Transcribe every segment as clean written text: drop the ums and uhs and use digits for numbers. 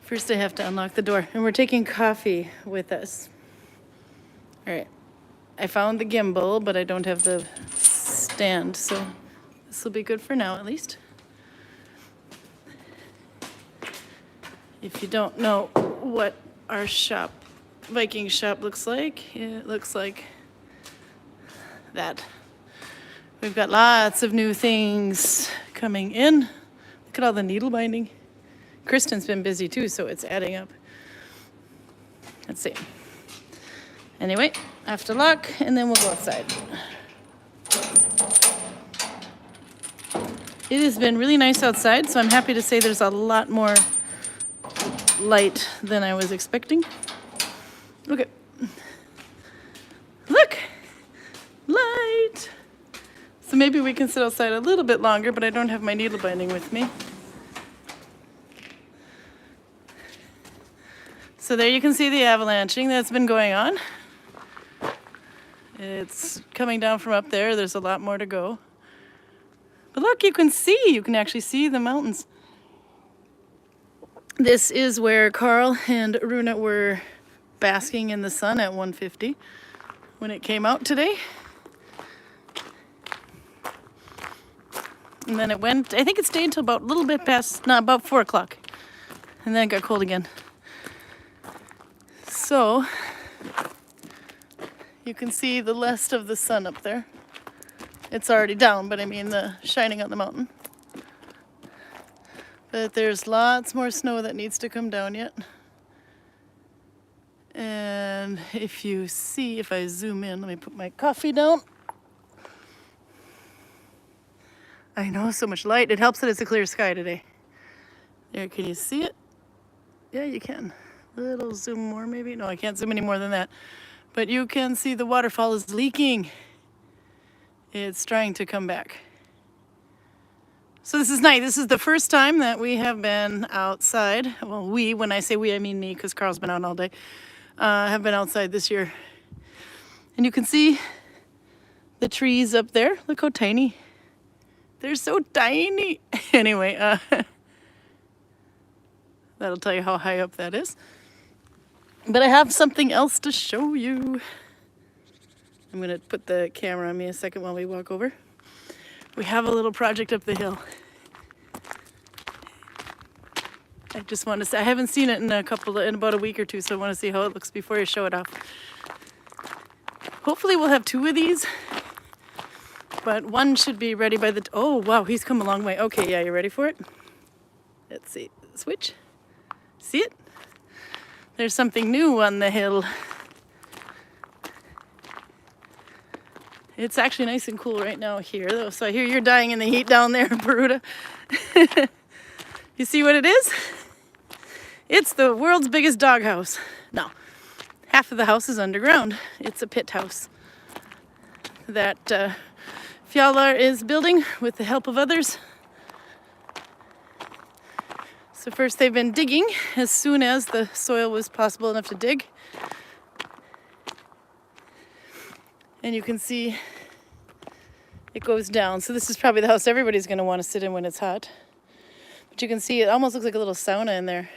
First I have to unlock the door, and we're taking coffee with us. All right, I found the gimbal, but I don't have the stand, so this will be good for now at least. If you don't know what our shop, Viking shop looks like, it looks like that. We've got lots of new things coming in. Look at all the needle binding. Kristen's been busy too, so it's adding up. Let's see. Anyway, after luck, and then we'll go outside. It has been really nice outside, so I'm happy to say there's a lot more light than I was expecting. Look, light. So maybe we can sit outside a little bit longer, but I don't have my needle binding with me. So there you can see the avalanching that's been going on. It's coming down from up there. There's a lot more to go. But look, you can actually see the mountains. This is where Karl and Runa were basking in the sun at 1:50 when it came out today. And then it went, I think it stayed until about a little bit past, no, about 4 o'clock. And then it got cold again. So you can see the last of the sun up there. It's already down, but I mean the shining on the mountain. But there's lots more snow that needs to come down yet. And if you see, if I zoom in, let me put my coffee down. I know, so much light. It helps that it's a clear sky today. There, can you see it? Yeah, you can. A little zoom more maybe. No, I can't zoom any more than that. But you can see the waterfall is leaking. It's trying to come back. So this is nice. This is the first time that we have been outside. Well, when I say we, I mean me, because Karl's been out all day. Have been outside this year. And you can see the trees up there. Look how tiny. They're so tiny. Anyway, that'll tell you how high up that is. But I have something else to show you. I'm going to put the camera on me a second while we walk over. We have a little project up the hill. I just want to say, I haven't seen it in about a week or two, so I want to see how it looks before I show it off. Hopefully we'll have 2 of these, but one should be ready by the, oh wow, he's come a long way. Okay, yeah, you ready for it? Let's see, switch. See it? There's something new on the hill. It's actually nice and cool right now here, though. So I hear you're dying in the heat down there, Broden. You see what it is? It's the world's biggest doghouse. No, half of the house is underground. It's a pit house that Fjallar is building with the help of others. So first they've been digging as soon as the soil was possible enough to dig. And you can see it goes down. So this is probably the house everybody's going to want to sit in when it's hot. But you can see it almost looks like a little sauna in there.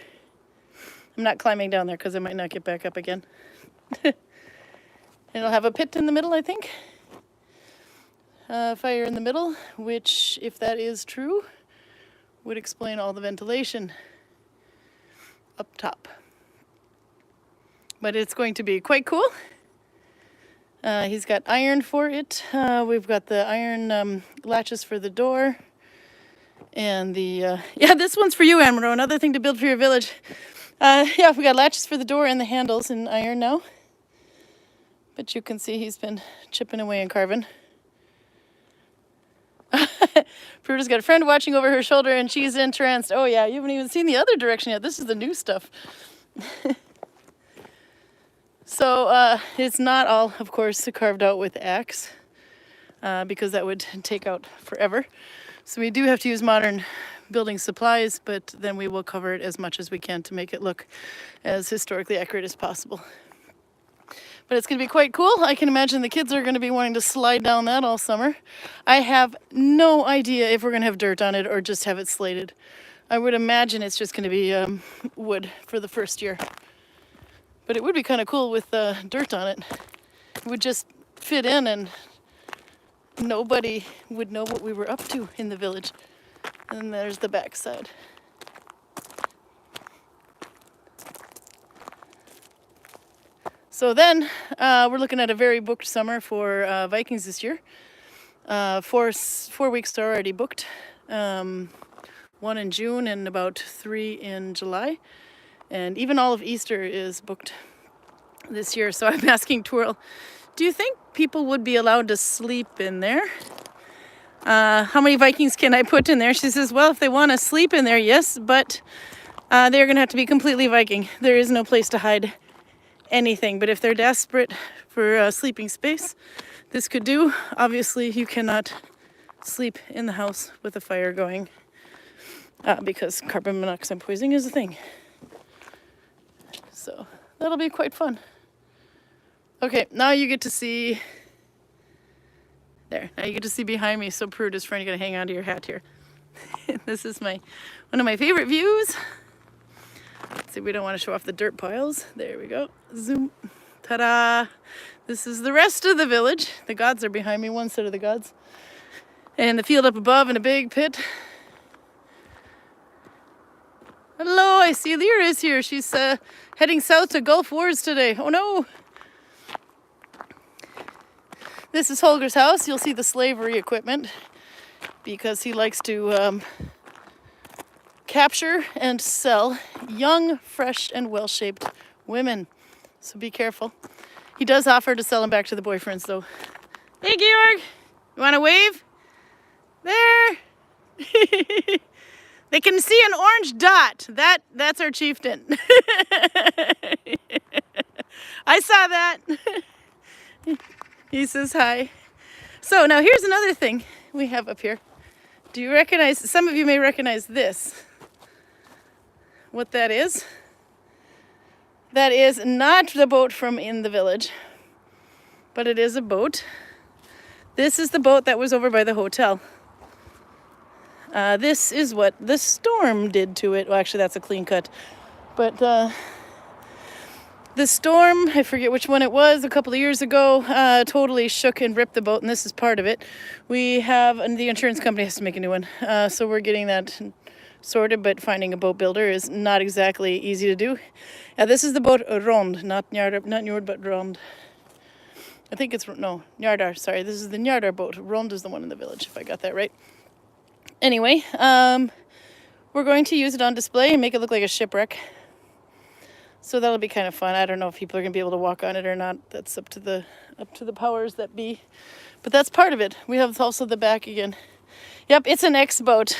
I'm not climbing down there because I might not get back up again. It'll have a pit in the middle, I think. Fire in the middle, which, if that is true, would explain all the ventilation up top. But it's going to be quite cool. He's got iron for it. We've got the iron latches for the door. And the, yeah, this one's for you, Amaro, another thing to build for your village. Yeah, we got latches for the door and the handles in iron now. But you can see he's been chipping away and carving. Pruda's got a friend watching over her shoulder and she's entranced. Oh yeah, you haven't even seen the other direction yet. This is the new stuff. So it's not all, of course, carved out with axe because that would take out forever. So we do have to use modern building supplies, but then we will cover it as much as we can to make it look as historically accurate as possible. But it's going to be quite cool. I can imagine the kids are going to be wanting to slide down that all summer. I have no idea if we're going to have dirt on it or just have it slated. I would imagine it's just going to be wood for the first year. But it would be kind of cool with dirt on it. It would just fit in and nobody would know what we were up to in the village. And there's the backside. So then we're looking at a very booked summer for Vikings this year. 4 weeks are already booked. 1 in June and about 3 in July. And even all of Easter is booked this year. So I'm asking Twirl, do you think people would be allowed to sleep in there? How many Vikings can I put in there? She says, well, if they want to sleep in there, yes, but they're going to have to be completely Viking. There is no place to hide anything. But if they're desperate for sleeping space, this could do. Obviously, you cannot sleep in the house with a fire going because carbon monoxide poisoning is a thing. So that'll be quite fun. Okay, now you get to see, there, now you get to see behind me. So Prude is trying to hang on to your hat here. This is one of my favorite views. Let's see, we don't want to show off the dirt piles. There we go. Zoom. Ta-da! This is the rest of the village. The gods are behind me, one set of the gods. And the field up above and a big pit. Hello, I see Lyra is here. She's heading south to Gulf Wars today. Oh no! This is Holger's house. You'll see the slavery equipment because he likes to capture and sell young, fresh, and well-shaped women. So be careful. He does offer to sell them back to the boyfriends, though. Hey, Georg! You want to wave? There! They can see an orange dot. That's our chieftain. I saw that. He says hi. So now here's another thing we have up here. Do you recognize, some of you may recognize this. What that is? That is not the boat from in the village, but it is a boat. This is the boat that was over by the hotel. This is what the storm did to it. Well, actually, that's a clean cut. But the storm, I forget which one it was, a couple of years ago, totally shook and ripped the boat, and this is part of it. We have, and the insurance company has to make a new one. So we're getting that sorted, but finding a boat builder is not exactly easy to do. This is the boat Rond, not Njord, but Rond. I think it's, no, Njardar, sorry. This is the Njardar boat. Rond is the one in the village, if I got that right. Anyway, we're going to use it on display and make it look like a shipwreck. So that'll be kind of fun. I don't know if people are going to be able to walk on it or not. That's up to the powers that be. But that's part of it. We have also the back again. Yep, it's an X boat.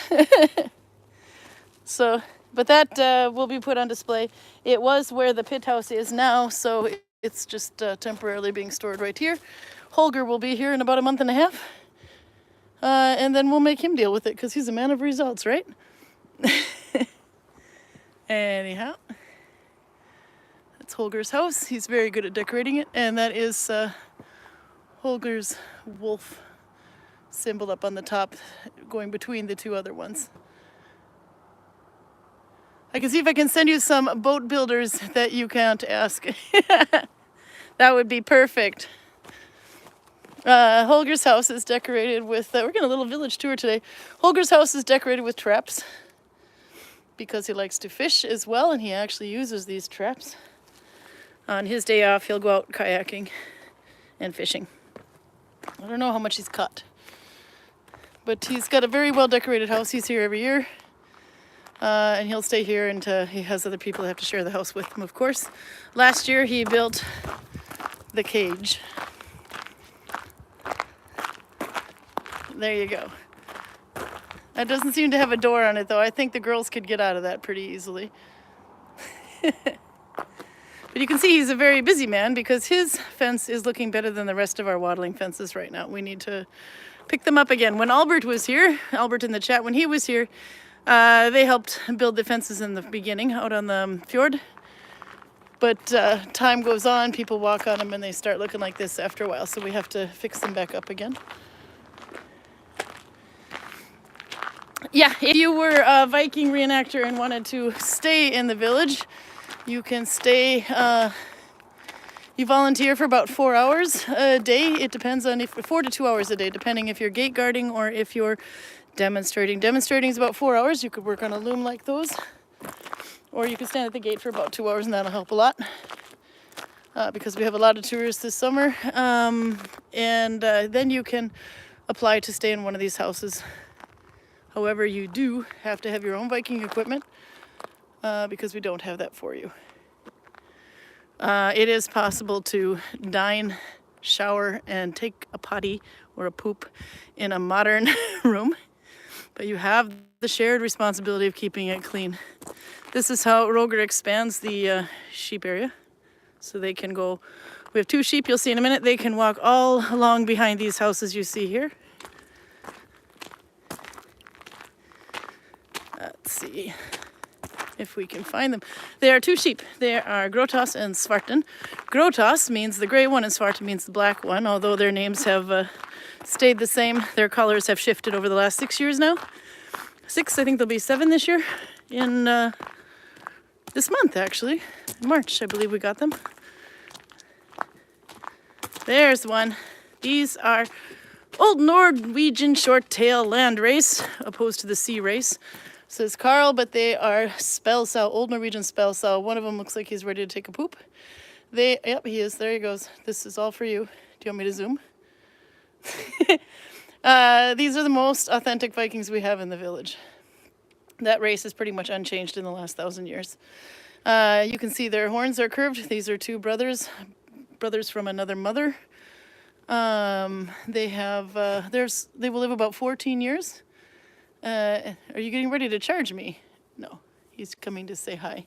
So, but that will be put on display. It was where the pit house is now, so it's just temporarily being stored right here. Holger will be here in about a month and a half. And then we'll make him deal with it because he's a man of results, right? Anyhow, that's Holger's house. He's very good at decorating it. And that is Holger's wolf symbol up on the top, going between the two other ones. I can see if I can send you some boat builders that you can't ask. That would be perfect. Holger's house is decorated with, we're getting a little village tour today. Holger's house is decorated with traps because he likes to fish as well, and he actually uses these traps. On his day off, he'll go out kayaking and fishing. I don't know how much he's caught, but he's got a very well decorated house. He's here every year, and he'll stay here until he has other people that have to share the house with him, of course. Last year, he built the cage. There you go. That doesn't seem to have a door on it, though. I think the girls could get out of that pretty easily. But you can see he's a very busy man because his fence is looking better than the rest of our wattling fences right now. We need to pick them up again. When Albert was here, Albert in the chat, when he was here, they helped build the fences in the beginning out on the fjord. But time goes on, people walk on them and they start looking like this after a while. So we have to fix them back up again. Yeah, if you were a Viking reenactor and wanted to stay in the village, you can stay. You volunteer for about 4 hours a day. It depends on if 4 to 2 hours a day, depending if you're gate guarding or if you're demonstrating. Demonstrating is about 4 hours. You could work on a loom like those, or you could stand at the gate for about 2 hours, and that'll help a lot. Because we have a lot of tourists this summer, and then you can apply to stay in one of these houses. However, you do have to have your own Viking equipment because we don't have that for you. It is possible to dine, shower, and take a potty or a poop in a modern room, but you have the shared responsibility of keeping it clean. This is how Roger expands the sheep area. So they can go, we have 2 sheep you'll see in a minute. They can walk all along behind these houses you see here. Let's see if we can find them. There are 2 sheep. There are Grotas and Svarten. Grotas means the gray one and Svarten means the black one, although their names have stayed the same. Their colors have shifted over the last 6 years now. 6, I think they'll be 7 this year. In this month, actually. In March, I believe we got them. There's one. These are old Norwegian short-tail land race, opposed to the sea race. Says Karl, but they are spelsow, old Norwegian spelsow. One of them looks like he's ready to take a poop. Yep, he is. There he goes. This is all for you. Do you want me to zoom? These are the most authentic Vikings we have in the village. That race is pretty much unchanged in the last 1,000 years. You can see their horns are curved. These are 2 brothers from another mother. They will live about 14 years. Are you getting ready to charge me? No, he's coming to say hi.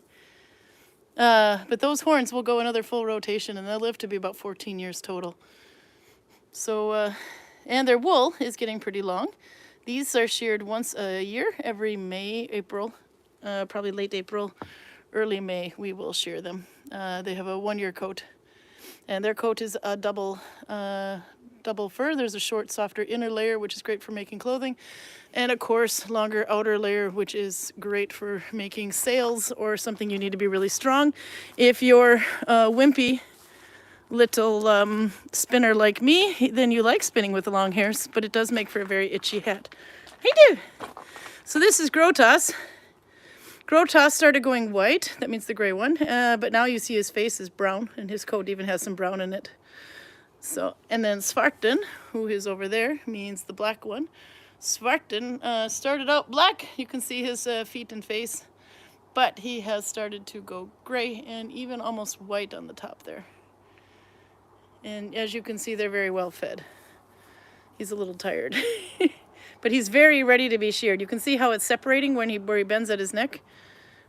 But those horns will go another full rotation, and they'll live to be about 14 years total. So, and their wool is getting pretty long. These are sheared once a year, every May, April, probably late April, early May, we will shear them. They have a 1-year coat, and their coat is a double fur. There's a short, softer inner layer, which is great for making clothing, and a coarse, longer outer layer, which is great for making sails or something you need to be really strong. If you're wimpy little spinner like me, then you like spinning with the long hairs, but it does make for a very itchy hat. I do. So this is Grotas. Grotas started going white, that means the gray one, but now you see his face is brown, and his coat even has some brown in it. So, and then Svarten, who is over there, means the black one. Svarten started out black, you can see his feet and face, but he has started to go gray and even almost white on the top there. And as you can see, they're very well fed. He's a little tired, but he's very ready to be sheared. You can see how it's separating where he bends at his neck.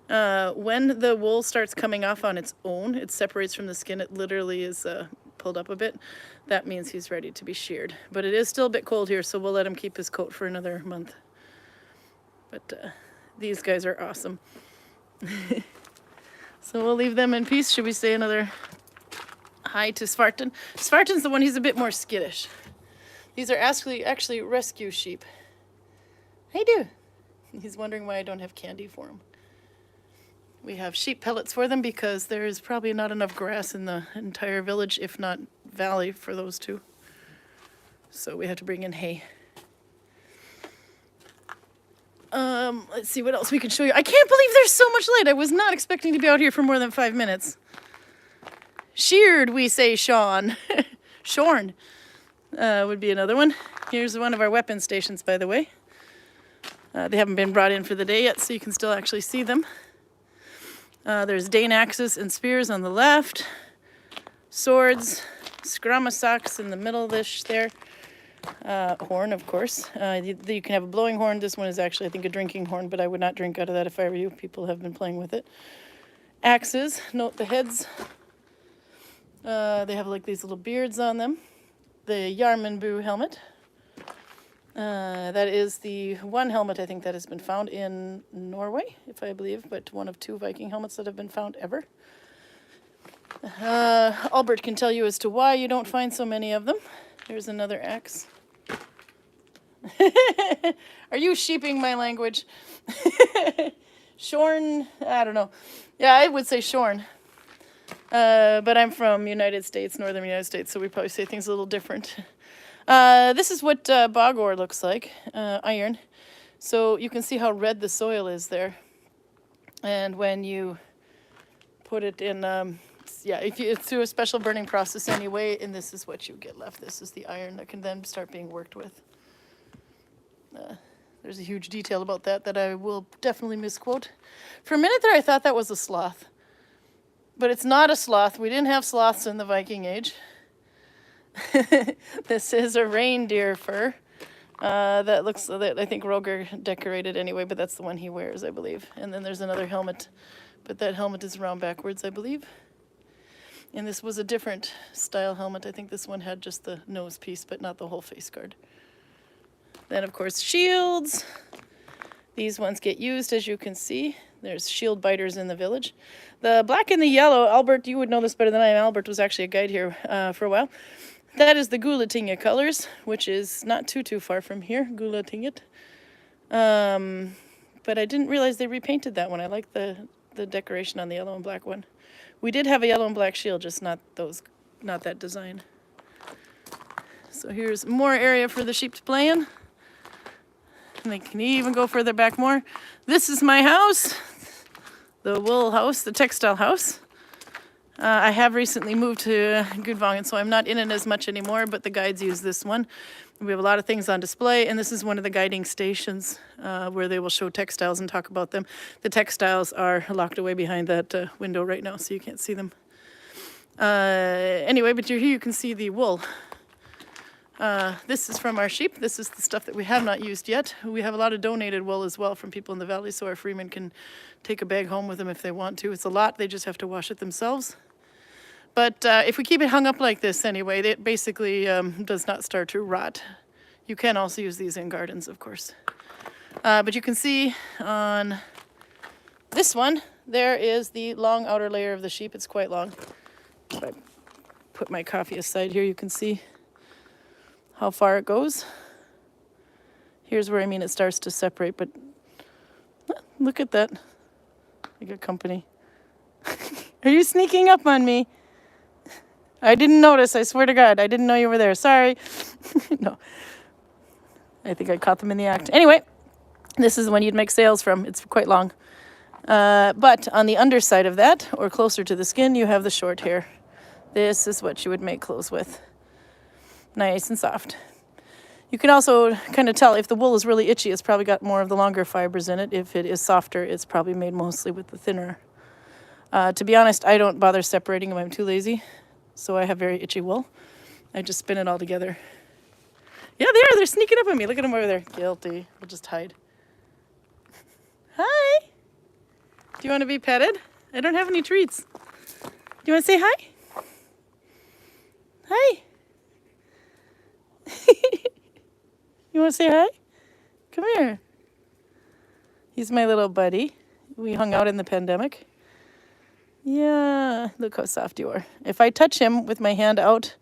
When the wool starts coming off on its own, it separates from the skin. It literally is pulled up a bit. That means he's ready to be sheared. But it is still a bit cold here, so we'll let him keep his coat for another month. But these guys are awesome. So we'll leave them in peace. Should we say another hi to Svarten? Svarten's the one, he's a bit more skittish. These are actually rescue sheep. I do. He's wondering why I don't have candy for him. We have sheep pellets for them because there is probably not enough grass in the entire village, if not valley, for those 2. So we have to bring in hay. Let's see what else we can show you. I can't believe there's so much light. I was not expecting to be out here for more than 5 minutes. Sheared, we say, Sean. Shorn would be another one. Here's one of our weapon stations, by the way. They haven't been brought in for the day yet, so you can still actually see them. There's Dane axes and spears on the left. Swords, scramasocks in the middle dish there. Horn, of course. You can have a blowing horn. This one is actually, I think, a drinking horn, but I would not drink out of that if I were you. People have been playing with it. Axes, note the heads. They have like these little beards on them. The Yarmanbu helmet. That is the one helmet I think that has been found in Norway, if I believe, but one of 2 Viking helmets that have been found ever. Albert can tell you as to why you don't find so many of them. Here's another axe. Are you sheeping my language? Shorn, I don't know. Yeah, I would say shorn. But I'm from United States, northern United States, so we probably say things a little different. This is what bog ore looks like, iron. So you can see how red the soil is there. And when you put it in, if you, it's through a special burning process anyway, and this is what you get left. This is the iron that can then start being worked with. There's a huge detail about that I will definitely misquote. For a minute there, I thought that was a sloth. But it's not a sloth. We didn't have sloths in the Viking Age. This is a reindeer fur. That looks, that I think Roger decorated anyway, but that's the one he wears, I believe. And then there's another helmet, but that helmet is round backwards, I believe. And this was a different style helmet. I think this one had just the nose piece, but not the whole face guard. Then, of course, shields. These ones get used, as you can see. There's shield biters in the village. The black and the yellow, Albert, you would know this better than I am. Albert was actually a guide here for a while. That is the Gulatinga colors, which is not too far from here, Gulatinget. But I didn't realize they repainted that one. I like the decoration on the yellow and black one. We did have a yellow and black shield, just not that design. So here's more area for the sheep to play in. And they can even go further back more. This is my house, the wool house, the textile house. I have recently moved to Gudvangen, so I'm not in it as much anymore, but the guides use this one. We have a lot of things on display, and this is one of the guiding stations where they will show textiles and talk about them. The textiles are locked away behind that window right now, so you can't see them. Anyway, but here you can see the wool. This is from our sheep. This is the stuff that we have not used yet. We have a lot of donated wool as well from people in the valley, so our freemen can take a bag home with them if they want to. It's a lot. They just have to wash it themselves. But if we keep it hung up like this anyway, it basically does not start to rot. You can also use these in gardens, of course. But you can see on this one, there is the long outer layer of the sheep. It's quite long. If I put my coffee aside here, you can see how far it goes. Here's where it starts to separate, but look at that. I got company. Are you sneaking up on me? I didn't notice, I swear to God. I didn't know you were there. Sorry. No. I think I caught them in the act. Anyway, this is when you'd make sails from. It's quite long. But on the underside of that, or closer to the skin, you have the short hair. This is what you would make clothes with. Nice and soft. You can also kind of tell if the wool is really itchy, it's probably got more of the longer fibers in it. If it is softer, it's probably made mostly with the thinner. To be honest, I don't bother separating them. I'm too lazy. So I have very itchy wool. I just spin it all together. Yeah, they're sneaking up on me. Look at them over there. Guilty. We'll just hide. Hi. Do you want to be petted? I don't have any treats. Do you want to say hi? Hi. You want to say hi? Come here. He's my little buddy. We hung out in the pandemic. Yeah, look how soft you are. If I touch him with my hand out,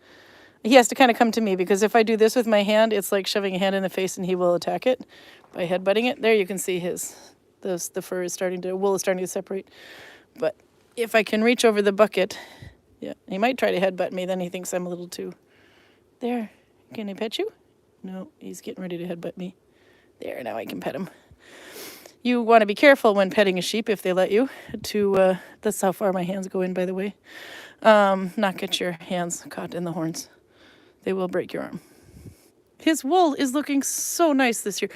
he has to kind of come to me, because if I do this with my hand, it's like shoving a hand in the face and he will attack it by headbutting it. There you can see the fur is wool is starting to separate. But if I can reach over the bucket, yeah, he might try to headbutt me, then he thinks I'm a little too. There, can I pet you? No, he's getting ready to headbutt me. There, now I can pet him. You want to be careful when petting a sheep, if they let you, that's how far my hands go in, by the way. Not get your hands caught in the horns. They will break your arm. His wool is looking so nice this year.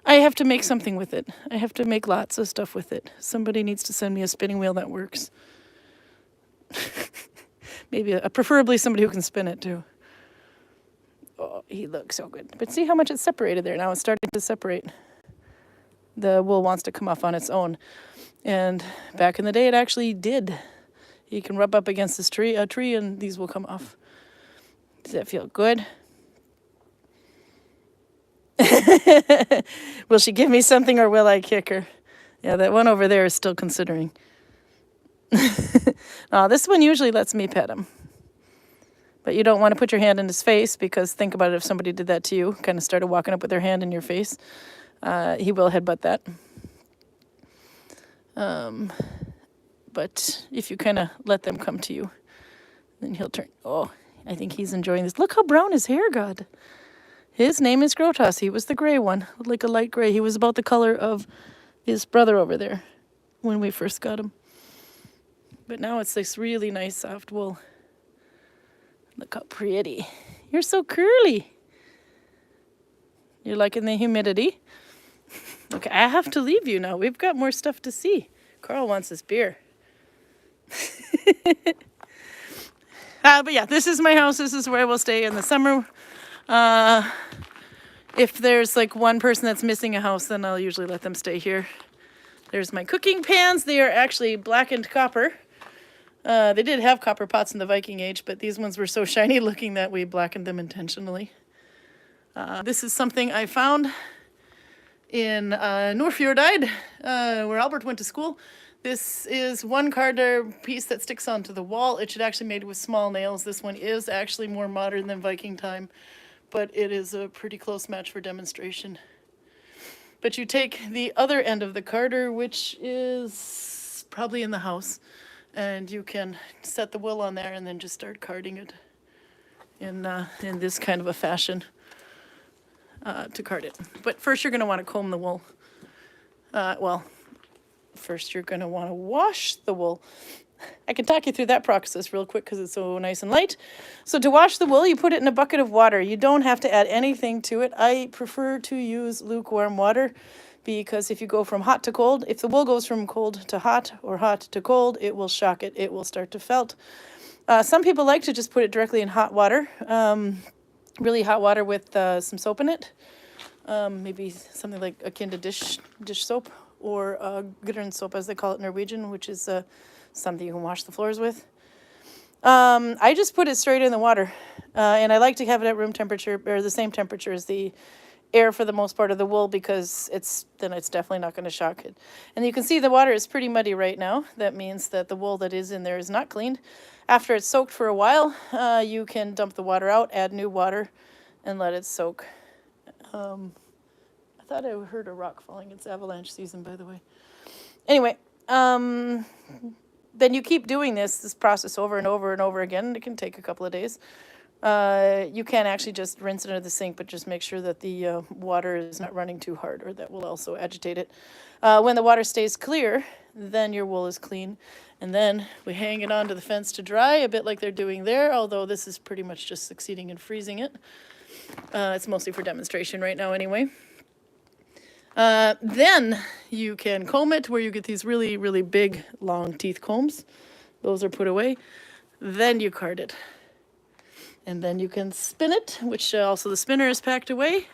I have to make something with it. I have to make lots of stuff with it. Somebody needs to send me a spinning wheel that works. Maybe preferably somebody who can spin it too. Oh, he looks so good. But see how much it's separated there. Now it's starting to separate. The wool wants to come off on its own. And back in the day, it actually did. You can rub up against a tree, and these will come off. Does that feel good? Will she give me something, or will I kick her? Yeah, that one over there is still considering. This one usually lets me pet him. But you don't want to put your hand in his face, because think about it, if somebody did that to you, kind of started walking up with their hand in your face, he will headbutt that. But if you kind of let them come to you, then he'll turn. Oh, I think he's enjoying this. Look how brown his hair got. His name is Grotas. He was the gray one, like a light gray. He was about the color of his brother over there when we first got him. But now it's this really nice soft wool. Look how pretty. You're so curly. You're liking the humidity? Okay, I have to leave you now. We've got more stuff to see. Karl wants his beer. But yeah, this is my house. This is where I will stay in the summer. If there's like one person that's missing a house, then I'll usually let them stay here. There's my cooking pans. They are actually blackened copper. They did have copper pots in the Viking Age, but these ones were so shiny looking that we blackened them intentionally. This is something I found in Norfjordeid, where Albert went to school. This is one cardar piece that sticks onto the wall. It should actually be made with small nails. This one is actually more modern than Viking time, but it is a pretty close match for demonstration. But you take the other end of the cardar, which is probably in the house, and you can set the wool on there and then just start carding it in this kind of a fashion to card it. But first you're going to want to comb the wool. First you're going to want to wash the wool. I can talk you through that process real quick because it's so nice and light. So to wash the wool, you put it in a bucket of water. You don't have to add anything to it. I prefer to use lukewarm water because if you go from hot to cold, if the wool goes from cold to hot or hot to cold, it will shock it. It will start to felt. Some people like to just put it directly in hot water, really hot water with some soap in it. Maybe something like akin to dish soap, or Gudvangen soap as they call it in Norwegian, which is something you can wash the floors with. I just put it straight in the water, and I like to have it at room temperature, or the same temperature as the air for the most part of the wool, because then it's definitely not going to shock it. And you can see the water is pretty muddy right now. That means that the wool that is in there is not cleaned. After it's soaked for a while, you can dump the water out, add new water, and let it soak. I thought I heard a rock falling. It's avalanche season, by the way. Anyway, then you keep doing this process over and over and over again. It can take a couple of days. You can actually just rinse it under the sink, but just make sure that the water is not running too hard, or that will also agitate it. When the water stays clear, then your wool is clean. And then we hang it onto the fence to dry, a bit like they're doing there, although this is pretty much just succeeding in freezing it. It's mostly for demonstration right now anyway. Then you can comb it, where you get these really, really big, long teeth combs. Those are put away. Then you card it. And then you can spin it, which also the spinner is packed away.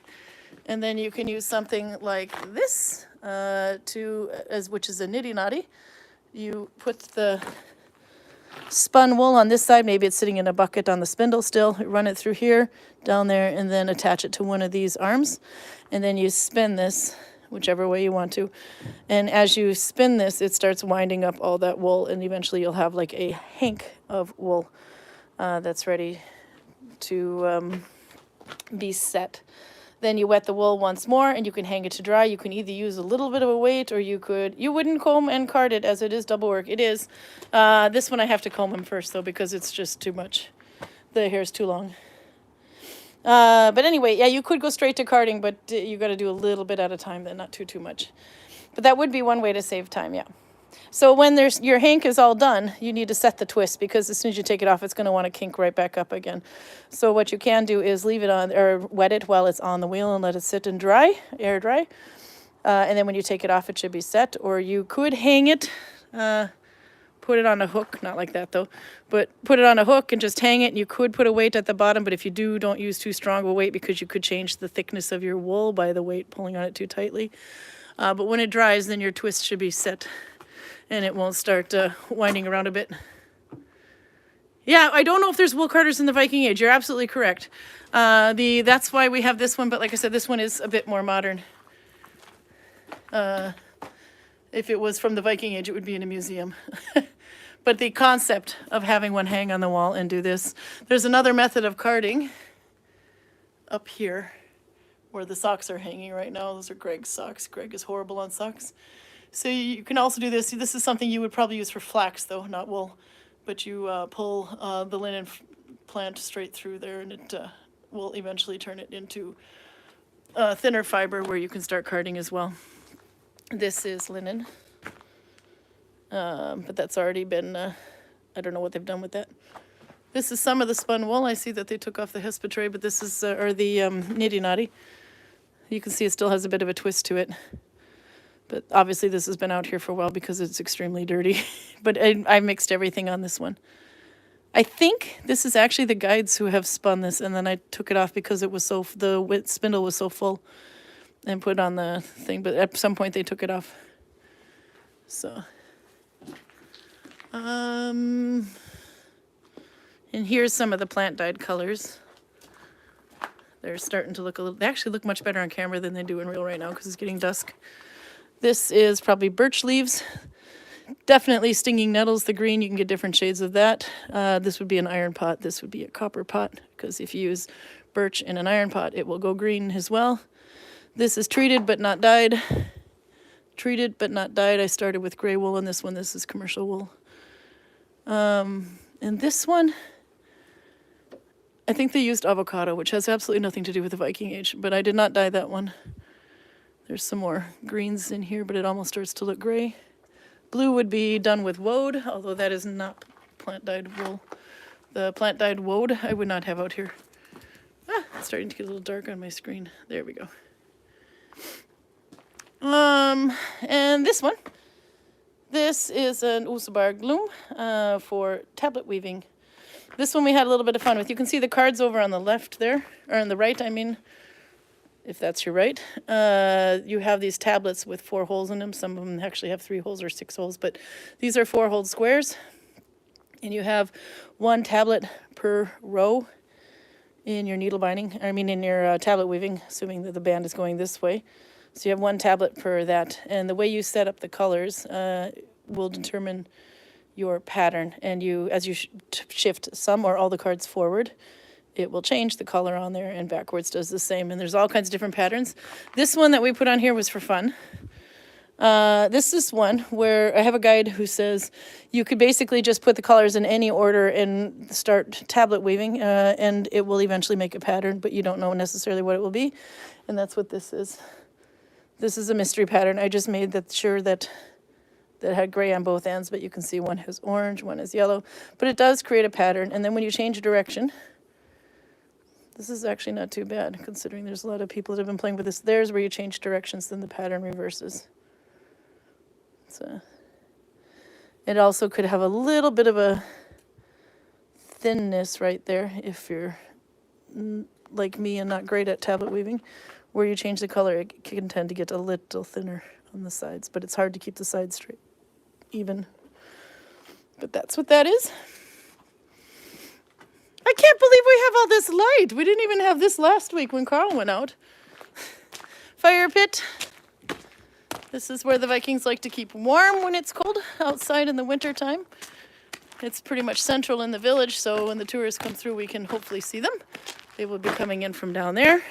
And then you can use something like this, which is a niddy-noddy. You put the spun wool on this side, maybe it's sitting in a bucket on the spindle still, run it through here, down there, and then attach it to one of these arms. And then you spin this whichever way you want to. And as you spin this, it starts winding up all that wool, and eventually you'll have like a hank of wool that's ready to be set. Then you wet the wool once more, and you can hang it to dry. You can either use a little bit of a weight, or you wouldn't comb and card it, as it is double work. It is. This one I have to comb them first, though, because it's just too much. The hair's too long. But anyway, yeah, you could go straight to carding, but you got to do a little bit at a time, then not too much. But that would be one way to save time, yeah. So when your hank is all done, you need to set the twist, because as soon as you take it off, it's going to want to kink right back up again. So what you can do is leave it on, or wet it while it's on the wheel and let it sit and dry, air dry. And then when you take it off, it should be set. Or you could hang it, put it on a hook, not like that though, but put it on a hook and just hang it. And you could put a weight at the bottom, but if you do, don't use too strong of a weight, because you could change the thickness of your wool by the weight pulling on it too tightly. But when it dries, then your twist should be set, and it won't start winding around a bit. Yeah, I don't know if there's wool carders in the Viking Age. You're absolutely correct. That's why we have this one, but like I said, this one is a bit more modern. If it was from the Viking Age, it would be in a museum. But the concept of having one hang on the wall and do this. There's another method of carding up here where the socks are hanging right now. Those are Greg's socks. Greg is horrible on socks. So you can also do this. This is something you would probably use for flax though, not wool. But you pull the linen plant straight through there, and it will eventually turn it into thinner fiber where you can start carding as well. This is linen. But that's already been, I don't know what they've done with that. This is some of the spun wool. I see that they took off the Hespa tray, but this is, or the niddy noddy. You can see it still has a bit of a twist to it. But obviously this has been out here for a while because it's extremely dirty. But I mixed everything on this one. I think this is actually the guides who have spun this, and then I took it off because it was so, the spindle was so full, and put it on the thing. But at some point they took it off. So. And here's some of the plant dyed colors. They're starting to look a little, they actually look much better on camera than they do in real right now because it's getting dusk. This is probably birch leaves. Definitely stinging nettles, the green, you can get different shades of that. This would be an iron pot, this would be a copper pot, because if you use birch in an iron pot, it will go green as well. This is treated but not dyed. Treated but not dyed. I started with gray wool on this one. This is commercial wool. And this one, I think they used avocado, which has absolutely nothing to do with the Viking Age, but I did not dye that one. There's some more greens in here, but it almost starts to look gray. Blue would be done with woad, although that is not plant dyed wool. The plant dyed woad I would not have out here. It's starting to get a little dark on my screen. There we go. And this one. This is an Oseberg loom for tablet weaving. This one we had a little bit of fun with. You can see the cards over on the left there, or on the right, I mean, if that's your right. You have these tablets with 4 holes in them. Some of them actually have 3 holes or 6 holes, but these are 4-hole squares. And you have 1 tablet per row in your needle binding, in your tablet weaving, assuming that the band is going this way. So you have 1 tablet per that, and the way you set up the colors will determine your pattern. And as you shift some or all the cards forward, it will change the color on there, and backwards does the same. And there's all kinds of different patterns. This one that we put on here was for fun. This is one where I have a guide who says you could basically just put the colors in any order and start tablet weaving, and it will eventually make a pattern, but you don't know necessarily what it will be. And that's what this is. This is a mystery pattern. I just made sure that had gray on both ends, but you can see one has orange, one has yellow. But it does create a pattern, and then when you change direction, this is actually not too bad, considering there's a lot of people that have been playing with this. There's where you change directions, then the pattern reverses. So it also could have a little bit of a thinness right there if you're like me and not great at tablet weaving. Where you change the color, it can tend to get a little thinner on the sides, but it's hard to keep the sides straight, even. But that's what that is. I can't believe we have all this light. We didn't even have this last week when Karl went out. Fire pit. This is where the Vikings like to keep warm when it's cold outside in the winter time. It's pretty much central in the village, so when the tourists come through, we can hopefully see them. They will be coming in from down there.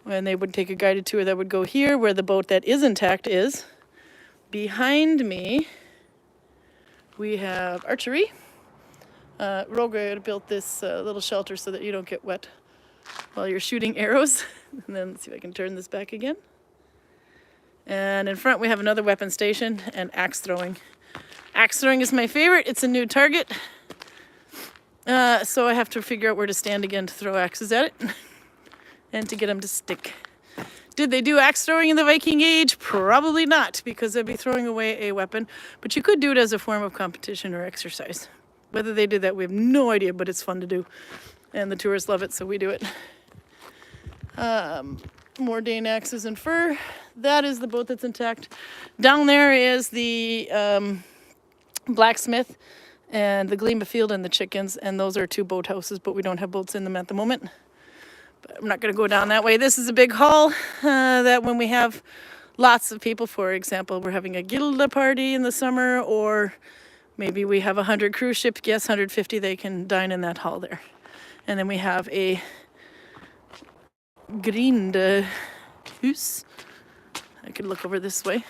And they would take a guided tour that would go here, where the boat that is intact is. Behind me, we have archery. Roger built this little shelter so that you don't get wet while you're shooting arrows. And then let's see if I can turn this back again. And in front we have another weapon station and axe throwing. Axe throwing is my favorite. It's a new target. So I have to figure out where to stand again to throw axes at it. And to get them to stick. Did they do axe throwing in the Viking Age? Probably not, because they'd be throwing away a weapon. But you could do it as a form of competition or exercise. Whether they did that, we have no idea, but it's fun to do. And the tourists love it, so we do it. More Dane axes and fur. That is the boat that's intact. Down there is the blacksmith and the Gleam Field and the chickens. And those are 2 boathouses, but we don't have boats in them at the moment. But I'm not going to go down that way. This is a big hall that when we have lots of people, for example, we're having a Gilda party in the summer, or Maybe we have 100 cruise ship guests, 150, they can dine in that hall there. And then we have a grindehus. I could look over this way,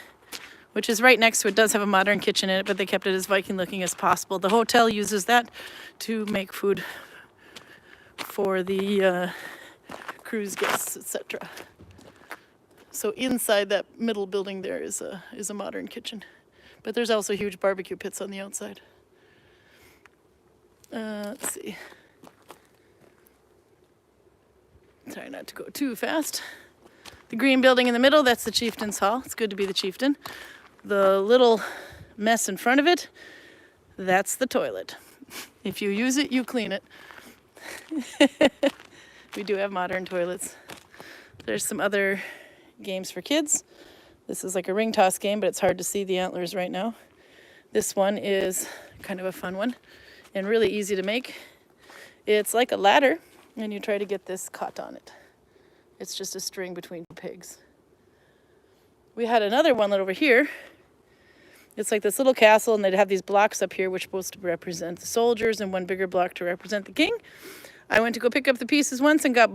which is right next to it. Does have a modern kitchen in it, but they kept it as Viking looking as possible. The hotel uses that to make food for the cruise guests, etc. So inside that middle building there is a modern kitchen. But there's also huge barbecue pits on the outside. Let's see. Try not to go too fast. The green building in the middle, that's the chieftain's hall. It's good to be the chieftain. The little mess in front of it, that's the toilet. If you use it, you clean it. We do have modern toilets. There's some other games for kids. This is like a ring toss game, but it's hard to see the antlers right now. This one is kind of a fun one and really easy to make. It's like a ladder, and you try to get this caught on it. It's just a string between two pegs. We had another one over here. It's like this little castle, and they'd have these blocks up here which are supposed to represent the soldiers and one bigger block to represent the king. I went to go pick up the pieces once and got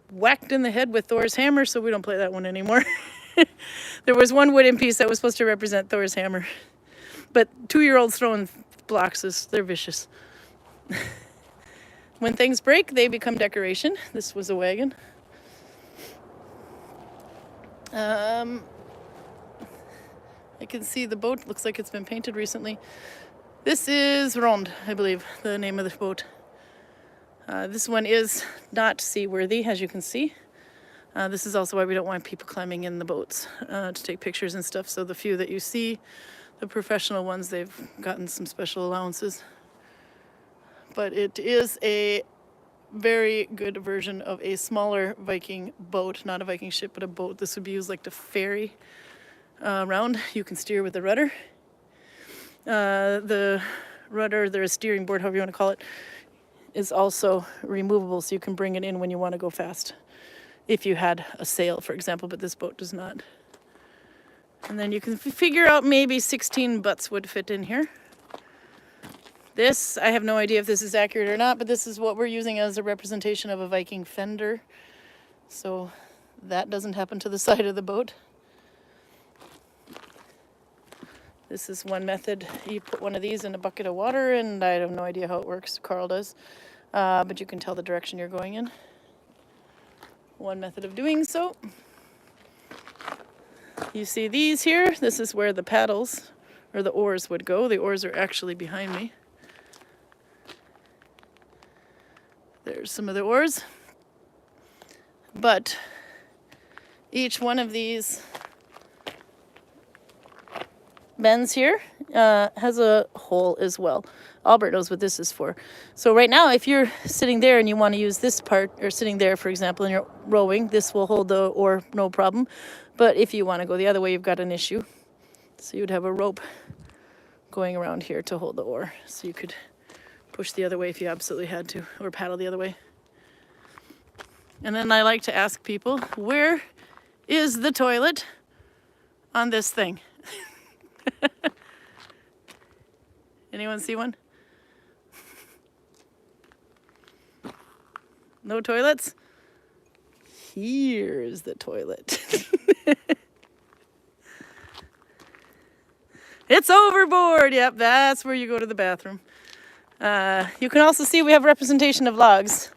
whacked in the head with Thor's hammer, so we don't play that one anymore. There was one wooden piece that was supposed to represent Thor's hammer. But 2-year-olds throwing blocks, they're vicious. When things break, they become decoration. This was a wagon. I can see the boat. Looks like it's been painted recently. This is Rond, I believe, the name of the boat. This one is not seaworthy, as you can see. This is also why we don't want people climbing in the boats to take pictures and stuff. So the few that you see, the professional ones, they've gotten some special allowances. But it is a very good version of a smaller Viking boat, not a Viking ship, but a boat. This would be used like to ferry around. You can steer with the rudder. The rudder, their steering board, however you want to call it, is also removable, so you can bring it in when you want to go fast. If you had a sail, for example, but this boat does not. And then you can figure out maybe 16 butts would fit in here. This, I have no idea if this is accurate or not, but this is what we're using as a representation of a Viking fender. So that doesn't happen to the side of the boat. This is one method. You put one of these in a bucket of water, and I have no idea how it works. Karl does. But you can tell the direction you're going in. One method of doing so. You see these here? This is where the paddles or the oars would go. The oars are actually behind me. There's some of the oars. But each one of these bends here has a hole as well. Albert knows what this is for. So right now, if you're sitting there and you want to use this part, or sitting there, for example, and you're rowing, this will hold the oar, no problem. But if you want to go the other way, you've got an issue. So you'd have a rope going around here to hold the oar. So you could push the other way if you absolutely had to, or paddle the other way. And then I like to ask people, where is the toilet on this thing? Anyone see one? No toilets? Here's the toilet. It's overboard. Yep, that's where you go to the bathroom. You can also see we have representation of logs.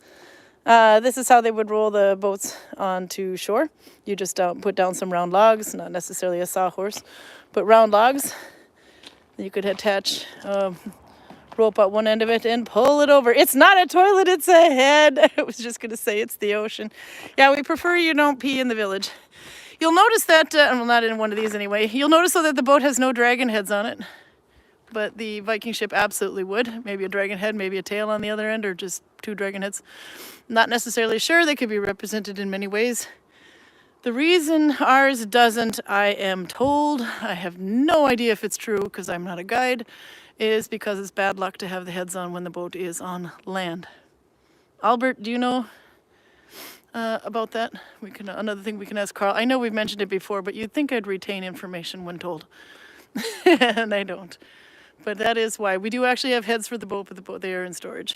This is how they would roll the boats onto shore. You just put down some round logs, not necessarily a sawhorse, but round logs. You could attach rope at one end of it and pull it over. It's not a toilet, it's a head. I was just going to say it's the ocean. Yeah, we prefer you don't pee in the village. You'll notice that, well, not in one of these anyway. You'll notice though that the boat has no dragon heads on it. But the Viking ship absolutely would. Maybe a dragon head, maybe a tail on the other end, or just 2 dragon heads. Not necessarily sure. They could be represented in many ways. The reason ours doesn't, I am told, I have no idea if it's true because I'm not a guide, is because it's bad luck to have the heads on when the boat is on land. Albert, do you know about that? Another thing we can ask Karl. I know we've mentioned it before, but you'd think I'd retain information when told. And I don't. But that is why. We do actually have heads for the boat, but the boat, they are in storage.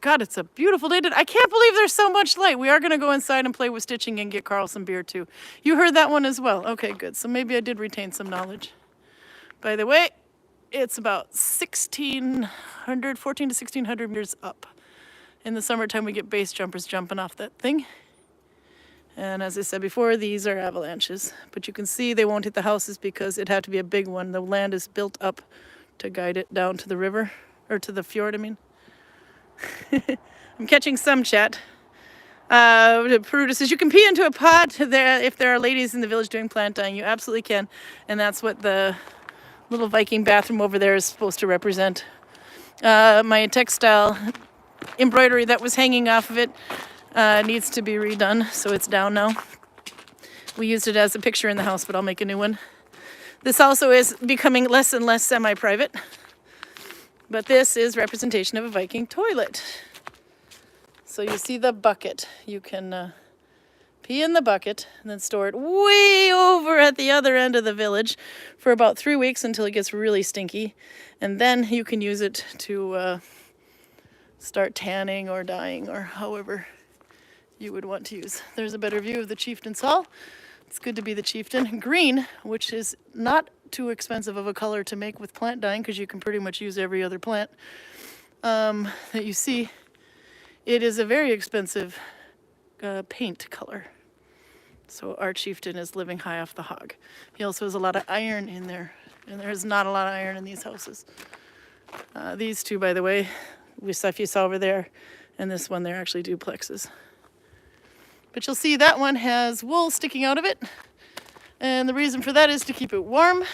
God, it's a beautiful day today. I can't believe there's so much light. We are going to go inside and play with stitching and get Karl some beer too. You heard that one as well. Okay, good. So maybe I did retain some knowledge. By the way, it's about 14 to 1600 meters up. In the summertime, we get base jumpers jumping off that thing. And as I said before, these are avalanches. But you can see they won't hit the houses because it'd have to be a big one. The land is built up to guide it down to the river, or to the fjord, I mean. I'm catching some chat. Peruta says, you can pee into a pot there if there are ladies in the village doing plant dyeing. You absolutely can. And that's what the little Viking bathroom over there is supposed to represent. My textile embroidery that was hanging off of it needs to be redone, so it's down now. We used it as a picture in the house, but I'll make a new one. This also is becoming less and less semi-private. But this is representation of a Viking toilet. So you see the bucket. You can pee in the bucket and then store it way over at the other end of the village for about 3 weeks until it gets really stinky. And then you can use it to start tanning or dyeing or however you would want to use. There's a better view of the chieftain's hall. It's good to be the chieftain. Green, which is not too expensive of a color to make with plant dyeing because you can pretty much use every other plant that you see. It is a very expensive paint color. So our chieftain is living high off the hog. He also has a lot of iron in there, and there's not a lot of iron in these houses. These two, by the way, stuff you saw over there, and this one, they're actually duplexes. But you'll see that one has wool sticking out of it. And the reason for that is to keep it warm.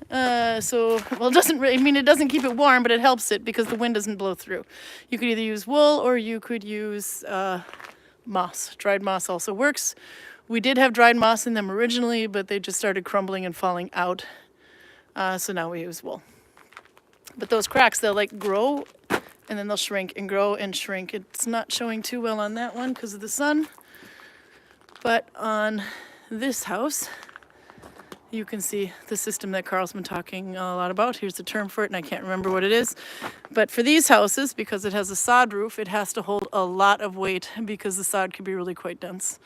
It doesn't really, I mean, it doesn't keep it warm, but it helps it because the wind doesn't blow through. You could either use wool or you could use moss. Dried moss also works. We did have dried moss in them originally, but they just started crumbling and falling out. So now we use wool. But those cracks, they'll like grow and then they'll shrink and grow and shrink. It's not showing too well on that one because of the sun. But on this house, you can see the system that Karl's been talking a lot about. Here's the term for it, and I can't remember what it is. But for these houses, because it has a sod roof, it has to hold a lot of weight because the sod can be really quite dense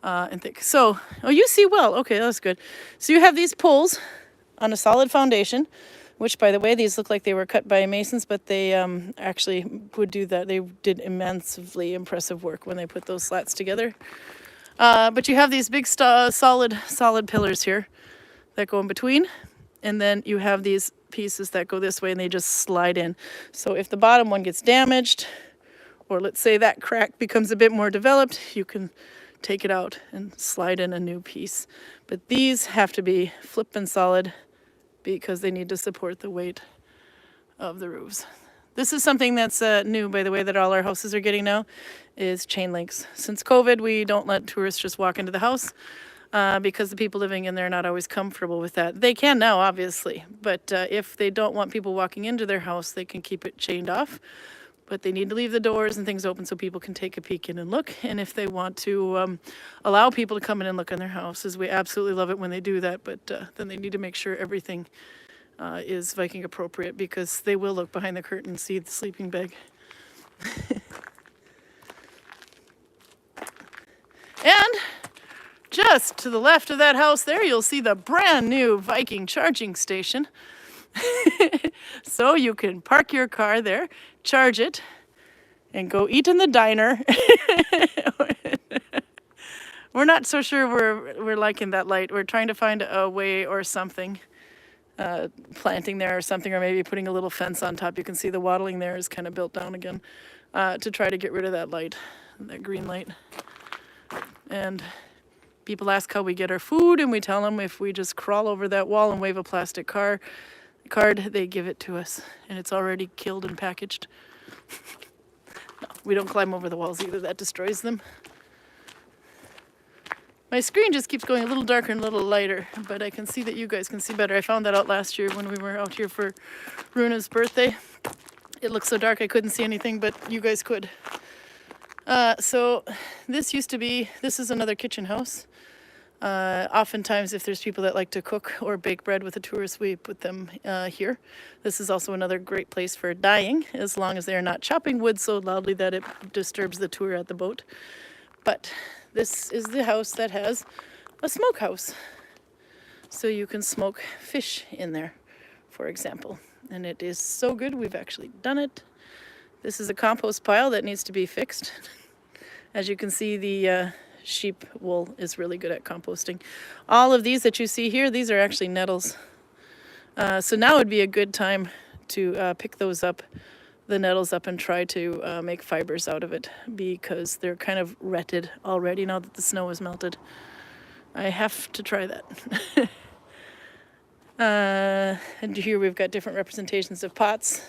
and thick. So, oh, you see well. Okay, that's good. So you have these poles on a solid foundation, which, by the way, these look like they were cut by masons, but they actually would do that. They did immensely impressive work when they put those slats together. But you have these big solid pillars here that go in between, and then you have these pieces that go this way and they just slide in. So if the bottom one gets damaged, or let's say that crack becomes a bit more developed, you can take it out and slide in a new piece. But these have to be flippin' solid because they need to support the weight of the roofs. This is something that's new, by the way, that all our houses are getting now, is chain links. Since COVID, we don't let tourists just walk into the house because the people living in there are not always comfortable with that. They can now, obviously, but if they don't want people walking into their house, they can keep it chained off. But they need to leave the doors and things open so people can take a peek in and look. And if they want to allow people to come in and look in their houses, we absolutely love it when they do that. But then they need to make sure everything is Viking appropriate because they will look behind the curtain and see the sleeping bag. And just to the left of that house there, you'll see the brand new Viking charging station. So you can park your car there, charge it, and go eat in the diner. We're not so sure we're liking that light. We're trying to find a way or something, planting there or something, or maybe putting a little fence on top. You can see the wattling there is kind of built down again to try to get rid of that light, that green light. And people ask how we get our food, and we tell them if we just crawl over that wall and wave a plastic card, they give it to us, and it's already killed and packaged. No, we don't climb over the walls either. That destroys them. My screen just keeps going a little darker and a little lighter, but I can see that you guys can see better. I found that out last year when we were out here for Runa's birthday. It looked so dark I couldn't see anything, but you guys could. So this used to be, this is another kitchen house. Oftentimes, if there's people that like to cook or bake bread with the tourists, we put them here. This is also another great place for dyeing, as long as they're not chopping wood so loudly that it disturbs the tour at the boat. But this is the house that has a smokehouse. So you can smoke fish in there, for example. And it is so good, we've actually done it. This is a compost pile that needs to be fixed. As you can see, the sheep wool is really good at composting. All of these that you see here, these are actually nettles. So now would be a good time to pick those up, the nettles up, and try to make fibers out of it, because they're kind of retted already now that the snow has melted. I have to try that. And here we've got different representations of pots.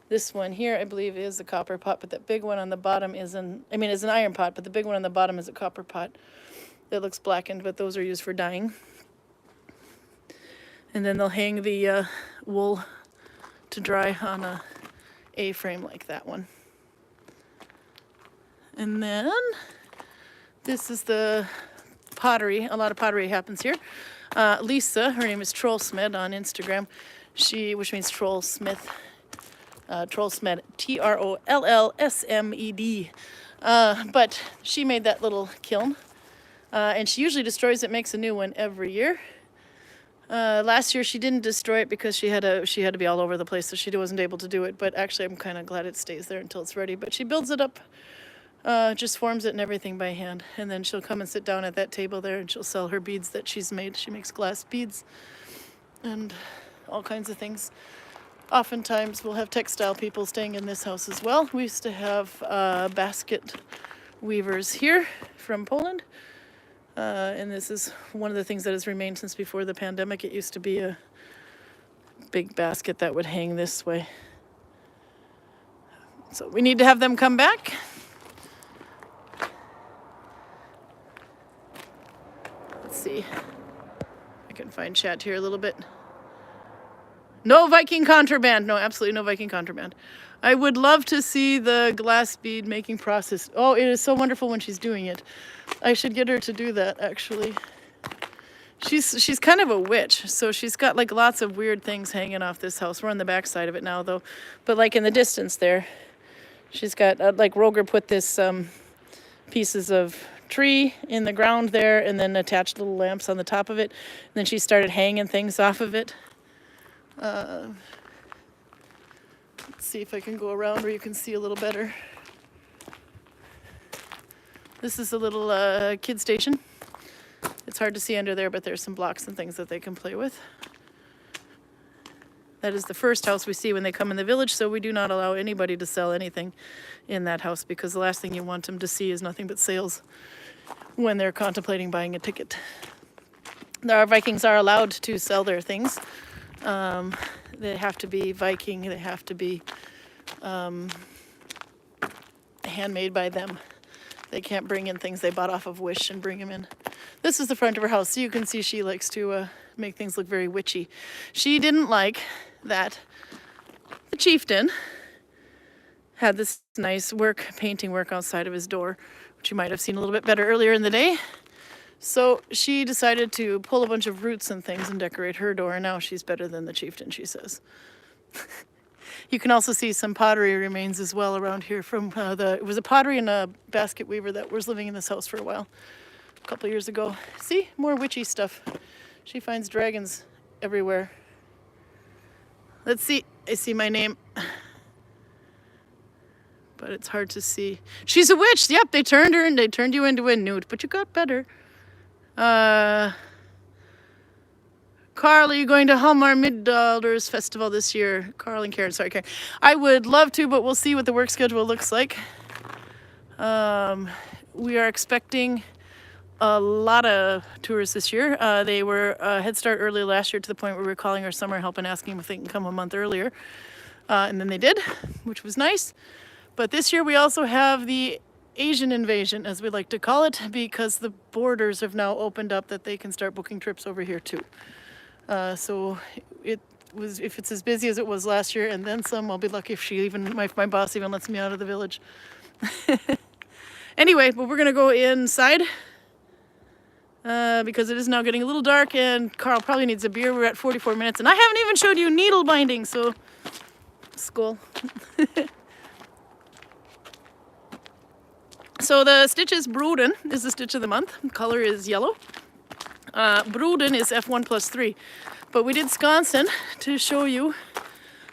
This one here, I believe, is a copper pot, but that big one on the bottom is an iron pot, but the big one on the bottom is a copper pot that looks blackened, but those are used for dyeing. And then they'll hang the wool to dry on a A-frame like that one. And then this is the pottery. A lot of pottery happens here. Lisa, her name is Trollsmed on Instagram, which means Trollsmith. Trollsmed, Trollsmed. But she made that little kiln, and she usually destroys it, makes a new one every year. Last year she didn't destroy it because she had to be all over the place, so she wasn't able to do it. But actually, I'm kind of glad it stays there until it's ready. But she builds it up, just forms it and everything by hand, and then she'll come and sit down at that table there, and she'll sell her beads that she's made. She makes glass beads and all kinds of things. Oftentimes we'll have textile people staying in this house as well. We used to have basket weavers here from Poland. And this is one of the things that has remained since before the pandemic. It used to be a big basket that would hang this way. So we need to have them come back. Let's see. I can find chat here a little bit. No Viking contraband. No, absolutely no Viking contraband. I would love to see the glass bead making process. Oh, it is so wonderful when she's doing it. I should get her to do that, actually. She's kind of a witch, so she's got like lots of weird things hanging off this house. We're on the back side of it now, though. But like in the distance there, she's got, like Roger put this pieces of tree in the ground there and then attached little lamps on the top of it. And then she started hanging things off of it. Let's see if I can go around where you can see a little better. This is a little kid station. It's hard to see under there, but there's some blocks and things that they can play with. That is the first house we see when they come in the village, so we do not allow anybody to sell anything in that house, because the last thing you want them to see is nothing but sales when they're contemplating buying a ticket. Our Vikings are allowed to sell their things. They have to be Viking, they have to be handmade by them. They can't bring in things they bought off of Wish and bring them in. This is the front of her house, so you can see she likes to make things look very witchy. She didn't like that the chieftain had this nice painting work outside of his door, which you might have seen a little bit better earlier in the day. So she decided to pull a bunch of roots and things and decorate her door, and now she's better than the chieftain, she says. You can also see some pottery remains as well around here from it was a pottery and a basket weaver that was living in this house for a while, a couple years ago. See, more witchy stuff. She finds dragons everywhere. Let's see, I see my name, but it's hard to see. She's a witch. Yep, they turned her and they turned you into a newt, but you got better. Karl, are you going to Hamar Midalders Festival this year? Karl and Karin, sorry, Karin. I would love to, but we'll see what the work schedule looks like. We are expecting a lot of tourists this year. They were head start early last year to the point where we were calling our summer help and asking if they can come a month earlier. And then they did, which was nice. But this year we also have the Asian invasion, as we like to call it, because the borders have now opened up that they can start booking trips over here too. So if it's as busy as it was last year and then some, I'll be lucky if my boss even lets me out of the village. Anyway, but we're gonna go inside because it is now getting a little dark and Karl probably needs a beer. We're at 44 minutes and I haven't even showed you needle binding, so school. So the stitch is Broden, is the stitch of the month. Color is yellow. Broden is F1+3. But we did Skansen to show you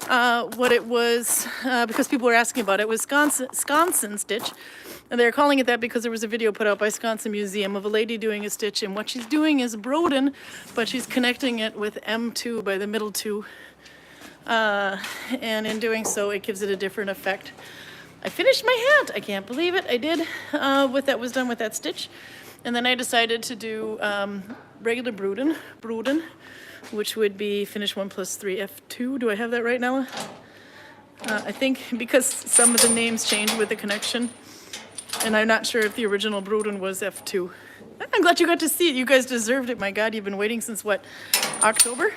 what it was, because people were asking about it. It was Skansen stitch. And they're calling it that because there was a video put out by Skansen Museum of a lady doing a stitch. And what she's doing is Broden, but she's connecting it with M2 by the middle two. And in doing so, it gives it a different effect. I finished my hat. I can't believe it. I did what that was done with that stitch. And then I decided to do regular Broden, which would be Finnish 1+3 F2. Do I have that right, Nella? I think because some of the names changed with the connection. And I'm not sure if the original Broden was F2. I'm glad you got to see it. You guys deserved it. My God, you've been waiting since what, October?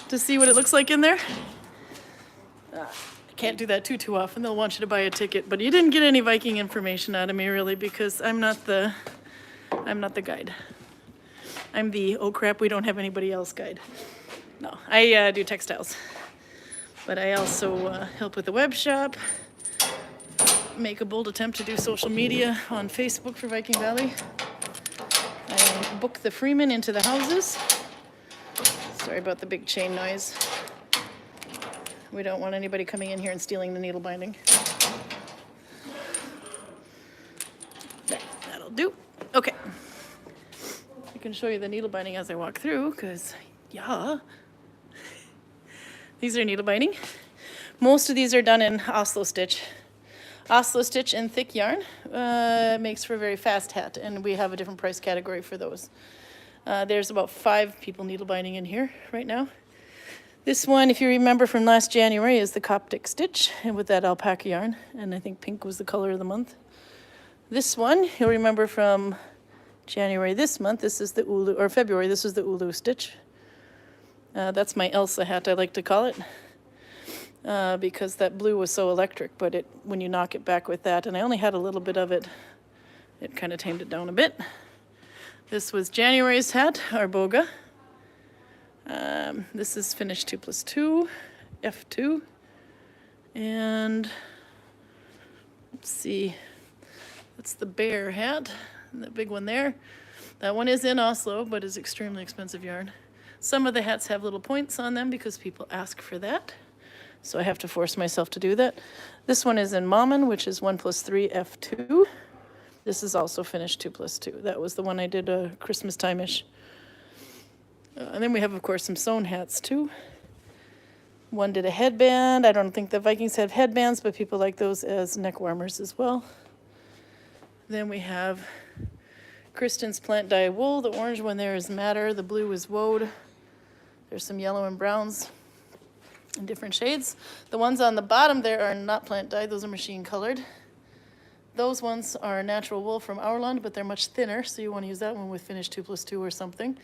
To see what it looks like in there. Can't do that too often. They'll want you to buy a ticket, but you didn't get any Viking information out of me really, because I'm not the guide. I'm the oh crap, we don't have anybody else guide. No, I do textiles, but I also help with the web shop, make a bold attempt to do social media on Facebook for Viking Valley. I book the freemen into the houses. Sorry about the big chain noise. We don't want anybody coming in here and stealing the needle binding. That'll do. Okay. I can show you the needle binding as I walk through, because, yeah. These are needle binding. Most of these are done in Oslo stitch. Oslo stitch in thick yarn makes for a very fast hat, and we have a different price category for those. There's about 5 people needle binding in here right now. This one, if you remember from last January, is the Coptic stitch, and with that alpaca yarn, and I think pink was the color of the month. This one, you'll remember from January this month, this is the Ulu, or February, this is the Ulu stitch. That's my Elsa hat, I like to call it, because that blue was so electric, but when you knock it back with that, and I only had a little bit of it, it kind of tamed it down a bit. This was January's hat, our boga. This is Finnish 2+2, F2, and let's see, that's the bear hat, the big one there. That one is in Oslo, but is extremely expensive yarn. Some of the hats have little points on them because people ask for that, so I have to force myself to do that. This one is in Mammen, which is 1+3 F2. This is also Finnish 2+2. That was the one I did Christmas time-ish. And then we have, of course, some sewn hats, too. One did a headband. I don't think the Vikings have headbands, but people like those as neck warmers as well. Then we have Kristen's plant dye wool. The orange one there is madder. The blue is woad. There's some yellow and browns in different shades. The ones on the bottom there are not plant dyed. Those are machine colored. Those ones are natural wool from Aurland, but they're much thinner, so you want to use that one with Finnish 2+2 or something.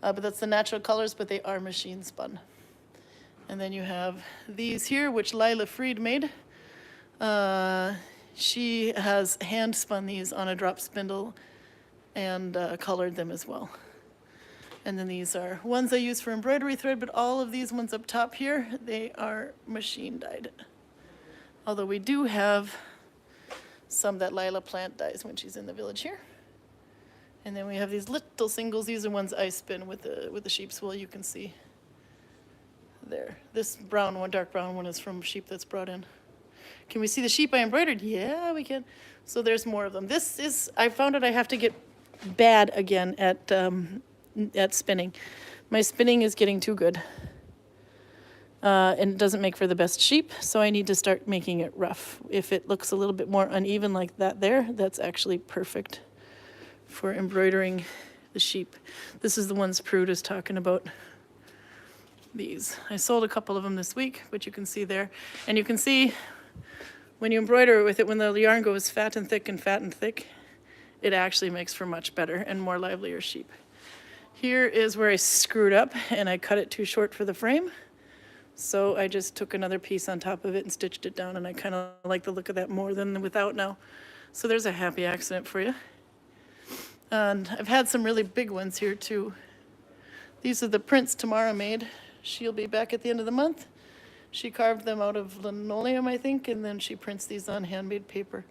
But that's the natural colors, but they are machine spun. And then you have these here, which Lila Fried made. She has hand spun these on a drop spindle and colored them as well. And then these are ones I use for embroidery thread, but all of these ones up top here, they are machine dyed. Although we do have some that Lila plant dyes when she's in the village here. And then we have these little singles. These are ones I spin with the sheep's wool. You can see there. This brown one, dark brown one, is from sheep that's brought in. Can we see the sheep I embroidered? Yeah, we can. So there's more of them. This is, I found out I have to get bad again at spinning. My spinning is getting too good. And it doesn't make for the best sheep, so I need to start making it rough. If it looks a little bit more uneven like that there, that's actually perfect for embroidering the sheep. This is the ones Prude is talking about. These. I sold a couple of them this week, but you can see there. And you can see when you embroider with it, when the yarn goes fat and thick, it actually makes for much better and more livelier sheep. Here is where I screwed up and I cut it too short for the frame. So I just took another piece on top of it and stitched it down, and I kind of like the look of that more than without now. So there's a happy accident for you. And I've had some really big ones here too. These are the prints Tamara made. She'll be back at the end of the month. She carved them out of linoleum, I think, and then she prints these on handmade paper.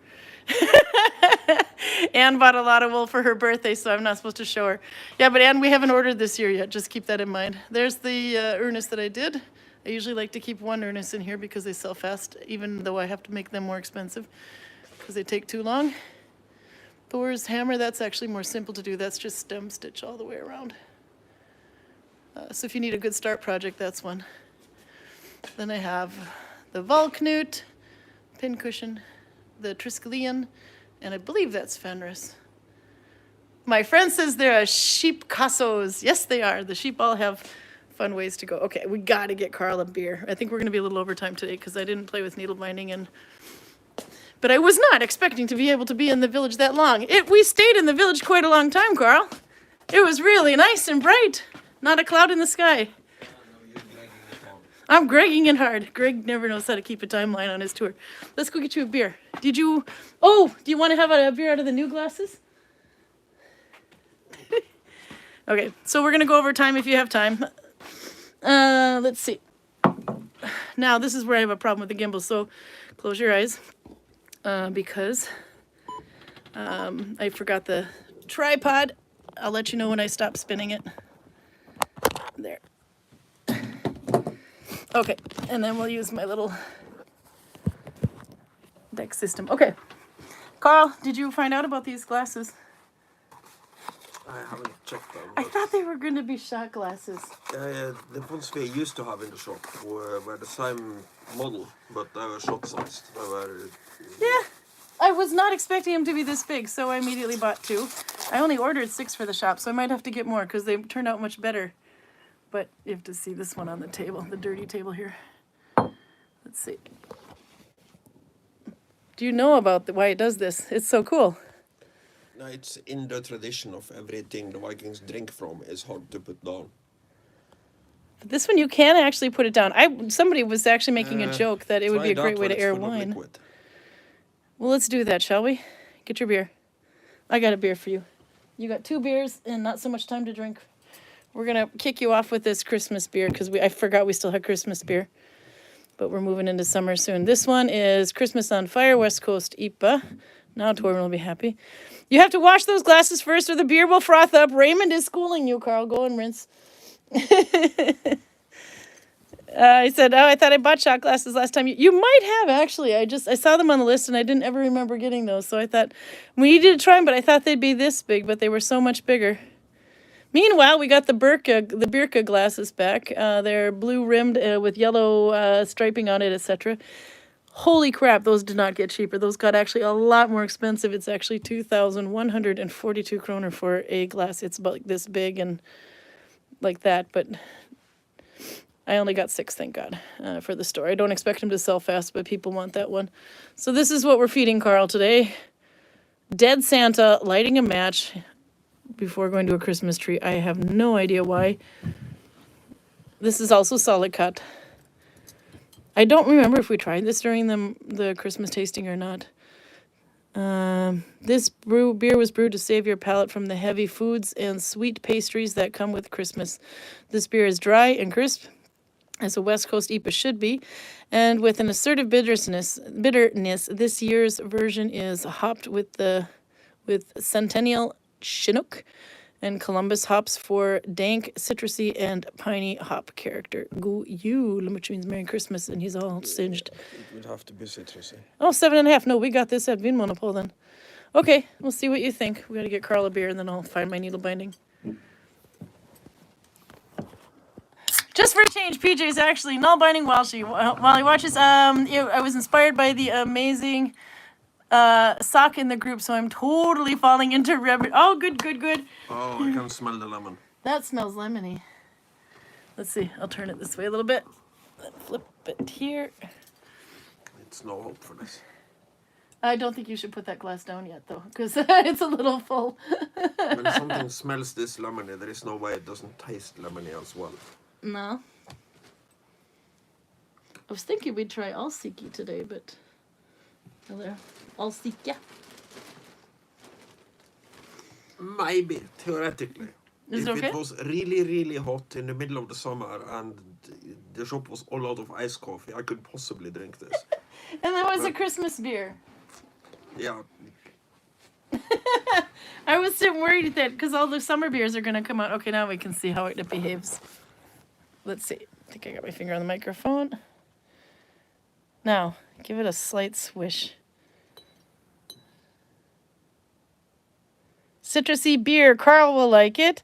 Anne bought a lot of wool for her birthday, so I'm not supposed to show her. Yeah, but Anne, we haven't ordered this year yet. Just keep that in mind. There's the earnest that I did. I usually like to keep one earnest in here because they sell fast, even though I have to make them more expensive because they take too long. Thor's hammer, that's actually more simple to do. That's just stem stitch all the way around. So if you need a good start project, that's one. Then I have the Valknut, pincushion, the Triskelion, and I believe that's Fenris. My friend says they're a sheep cassos. Yes, they are. The sheep all have fun ways to go. Okay, we got to get Karl a beer. I think we're going to be a little overtime today because I didn't play with needle binding, but I was not expecting to be able to be in the village that long. We stayed in the village quite a long time, Karl. It was really nice and bright. Not a cloud in the sky. I'm Gregging it hard. Greg never knows how to keep a timeline on his tour. Let's go get you a beer. Do you want to have a beer out of the new glasses? Okay, so we're going to go over time if you have time. Let's see. Now, this is where I have a problem with the gimbal, so close your eyes because I forgot the tripod. I'll let you know when I stop spinning it. There. Okay, and then we'll use my little deck system. Okay. Karl, did you find out about these glasses? I haven't checked them. I thought they were going to be shot glasses. The ones we used to have in the shop were the same model, but they were shot sized. Yeah, I was not expecting them to be this big, so I immediately bought 2. I only ordered 6 for the shop, so I might have to get more because they turned out much better. But you have to see this one on the table, the dirty table here. Let's see. Do you know about why it does this? It's so cool. No, it's in the tradition of everything the Vikings drink from is hard to put down. But this one you can actually put it down. Somebody was actually making a joke that it would be a great way to air wine. Well, let's do that, shall we? Get your beer. I got a beer for you. You got 2 beers and not so much time to drink. We're going to kick you off with this Christmas beer because I forgot we still had Christmas beer. But we're moving into summer soon. This one is Christmas on Fire, West Coast IPA. Now Torben will be happy. You have to wash those glasses first or the beer will froth up. Raymond is schooling you, Karl. Go and rinse. I said, I thought I bought shot glasses last time. You might have, actually. I saw them on the list and I didn't ever remember getting those. So I thought, we did try them, but I thought they'd be this big, but they were so much bigger. Meanwhile, we got the Birka glasses back. They're blue-rimmed with yellow striping on it, etc. Holy crap, those did not get cheaper. Those got actually a lot more expensive. It's actually 2,142 kroner for a glass. It's about like this big and like that, but I only got 6, thank God, for the store. I don't expect them to sell fast, but people want that one. So this is what we're feeding Karl today. Dead Santa lighting a match before going to a Christmas tree. I have no idea why. This is also solid cut. I don't remember if we tried this during the Christmas tasting or not. This beer was brewed to save your palate from the heavy foods and sweet pastries that come with Christmas. This beer is dry and crisp, as a West Coast IPA should be, and with an assertive bitterness. This year's version is hopped with Centennial Chinook and Columbus hops for dank, citrusy, and piney hop character. God jul, which means Merry Christmas, and he's all singed. It would have to be citrusy. Oh, 7.5. No, we got this at Vinmonopol then. Okay, we'll see what you think. We got to get Karl a beer, and then I'll find my needle binding. Just for a change, PJ's actually null binding while he watches. I was inspired by the amazing sock in the group, so I'm totally falling into rabbit. Oh, good. Oh, I can smell the lemon. That smells lemony. Let's see. I'll turn it this way a little bit. Flip it here. It's no hope for this. I don't think you should put that glass down yet, though, because it's a little full. When something smells this lemony, there is no way it doesn't taste lemony as well. No. I was thinking we'd try Alsike today, but... Hello. Alsike. Maybe, theoretically. Is If it okay? it was really, really hot in the middle of the summer and the shop was all out of iced coffee, I could possibly drink this. And that was a But- Christmas beer. Yeah, I was so worried that because all the summer beers are going to come out. Okay, now we can see how it behaves. Let's see. I think I got my finger on the microphone. Now, give it a slight swish. Citrusy beer. Karl will like it.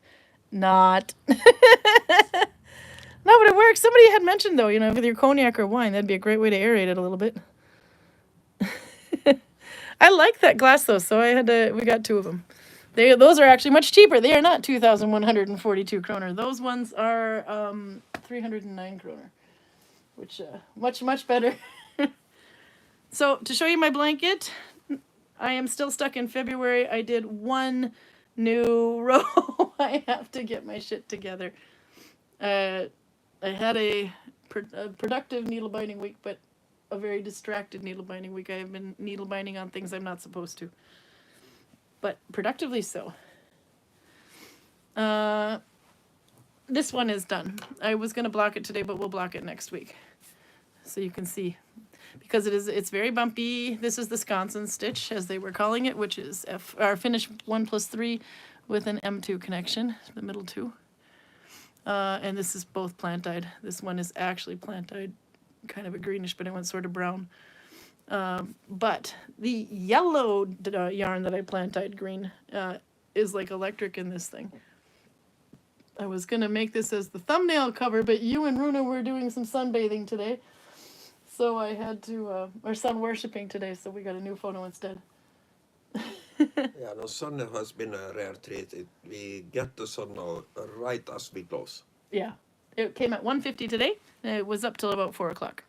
Not. No, but it works. Somebody had mentioned, though, with your cognac or wine, that'd be a great way to aerate it a little bit. I like that glass, though, so we got 2 of them. Those are actually much cheaper. They are not 2,142 kroner. Those ones are 309 kroner, which much, much better. So to show you my blanket, I am still stuck in February. I did 1 new row. I have to get my shit together. I had a productive needle binding week, but a very distracted needle binding week. I have been needle binding on things I'm not supposed to. But productively so. This one is done. I was going to block it today, but we'll block it next week. So you can see. Because it's very bumpy. This is the Skansen stitch, as they were calling it, which is Finnish 1+3 with an M2 connection, the middle 2. And this is both plant-dyed. This one is actually plant-dyed, kind of a greenish, but it went sort of brown. But the yellow yarn that I plant-dyed green is like electric in this thing. I was going to make this as the thumbnail cover, but you and Runa were doing some sunbathing today. So I had to, or sun worshipping today, so we got a new photo instead. yeah, the sun has been a rare treat. We get the sun now right as we close. Yeah. It came at 1:50 today, and it was up till about 4 o'clock.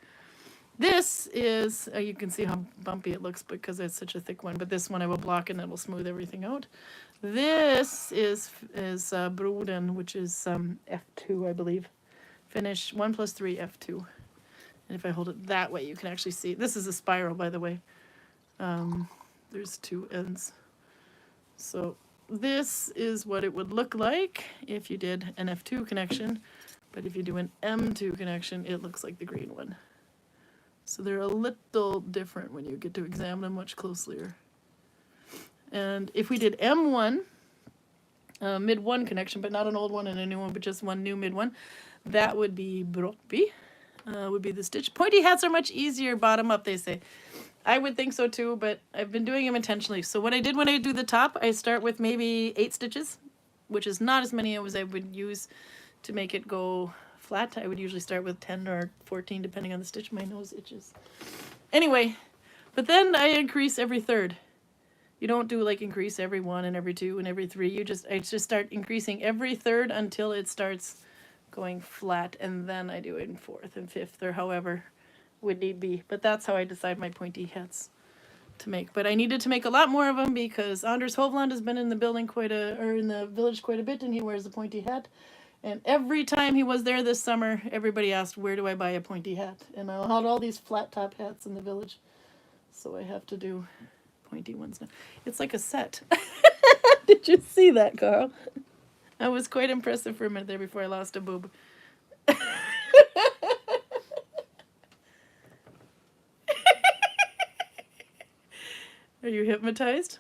This is, you can see how bumpy it looks because it's such a thick one, but this one I will block and it will smooth everything out. This is Broden, which is F2, I believe. Finnish 1+3 F2. And if I hold it that way, you can actually see. This is a spiral, by the way. There's 2 ends. So this is what it would look like if you did an F2 connection. But if you do an M2 connection, it looks like the green one. So they're a little different when you get to examine them much closer. And if we did M1, mid 1 connection, but not an old one and a new one, but just one new mid 1, that would be Broden, would be the stitch. Pointy hats are much easier bottom up, they say. I would think so too, but I've been doing them intentionally. So what I did when I do the top, I start with maybe 8 stitches, which is not as many as I would use to make it go flat. I would usually start with 10 or 14, depending on the stitch. My nose itches. Anyway, but then I increase every third. You don't do like increase every 1 and every 2 and every 3. I just start increasing every third until it starts going flat, and then I do it in 4th and 5th or however would need be. But that's how I decide my pointy hats to make. But I needed to make a lot more of them because Anders Hovland has been in the building in the village quite a bit, and he wears a pointy hat. And every time he was there this summer, everybody asked, where do I buy a pointy hat? And I had all these flat top hats in the village. So I have to do pointy ones now. It's like a set. Did you see that, Karl? I was quite impressive for a minute there before I lost a boob. Are you hypnotized?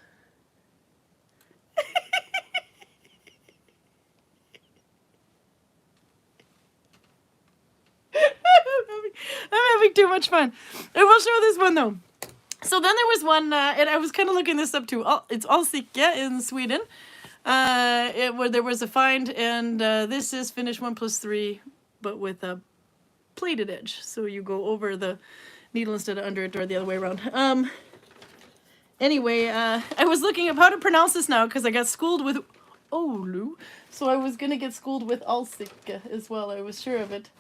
I'm having too much fun. I will show this one though. So then there was one, and I was kind of looking this up too. It's Alsike in Sweden. Where there was a find, and this is Finnish 1+3, but with a plaited edge. So you go over the needle instead of under it, or the other way around. Anyway, I was looking up how to pronounce this now because I got schooled with Oulu. So I was going to get schooled with Alsike as well. I was sure of it.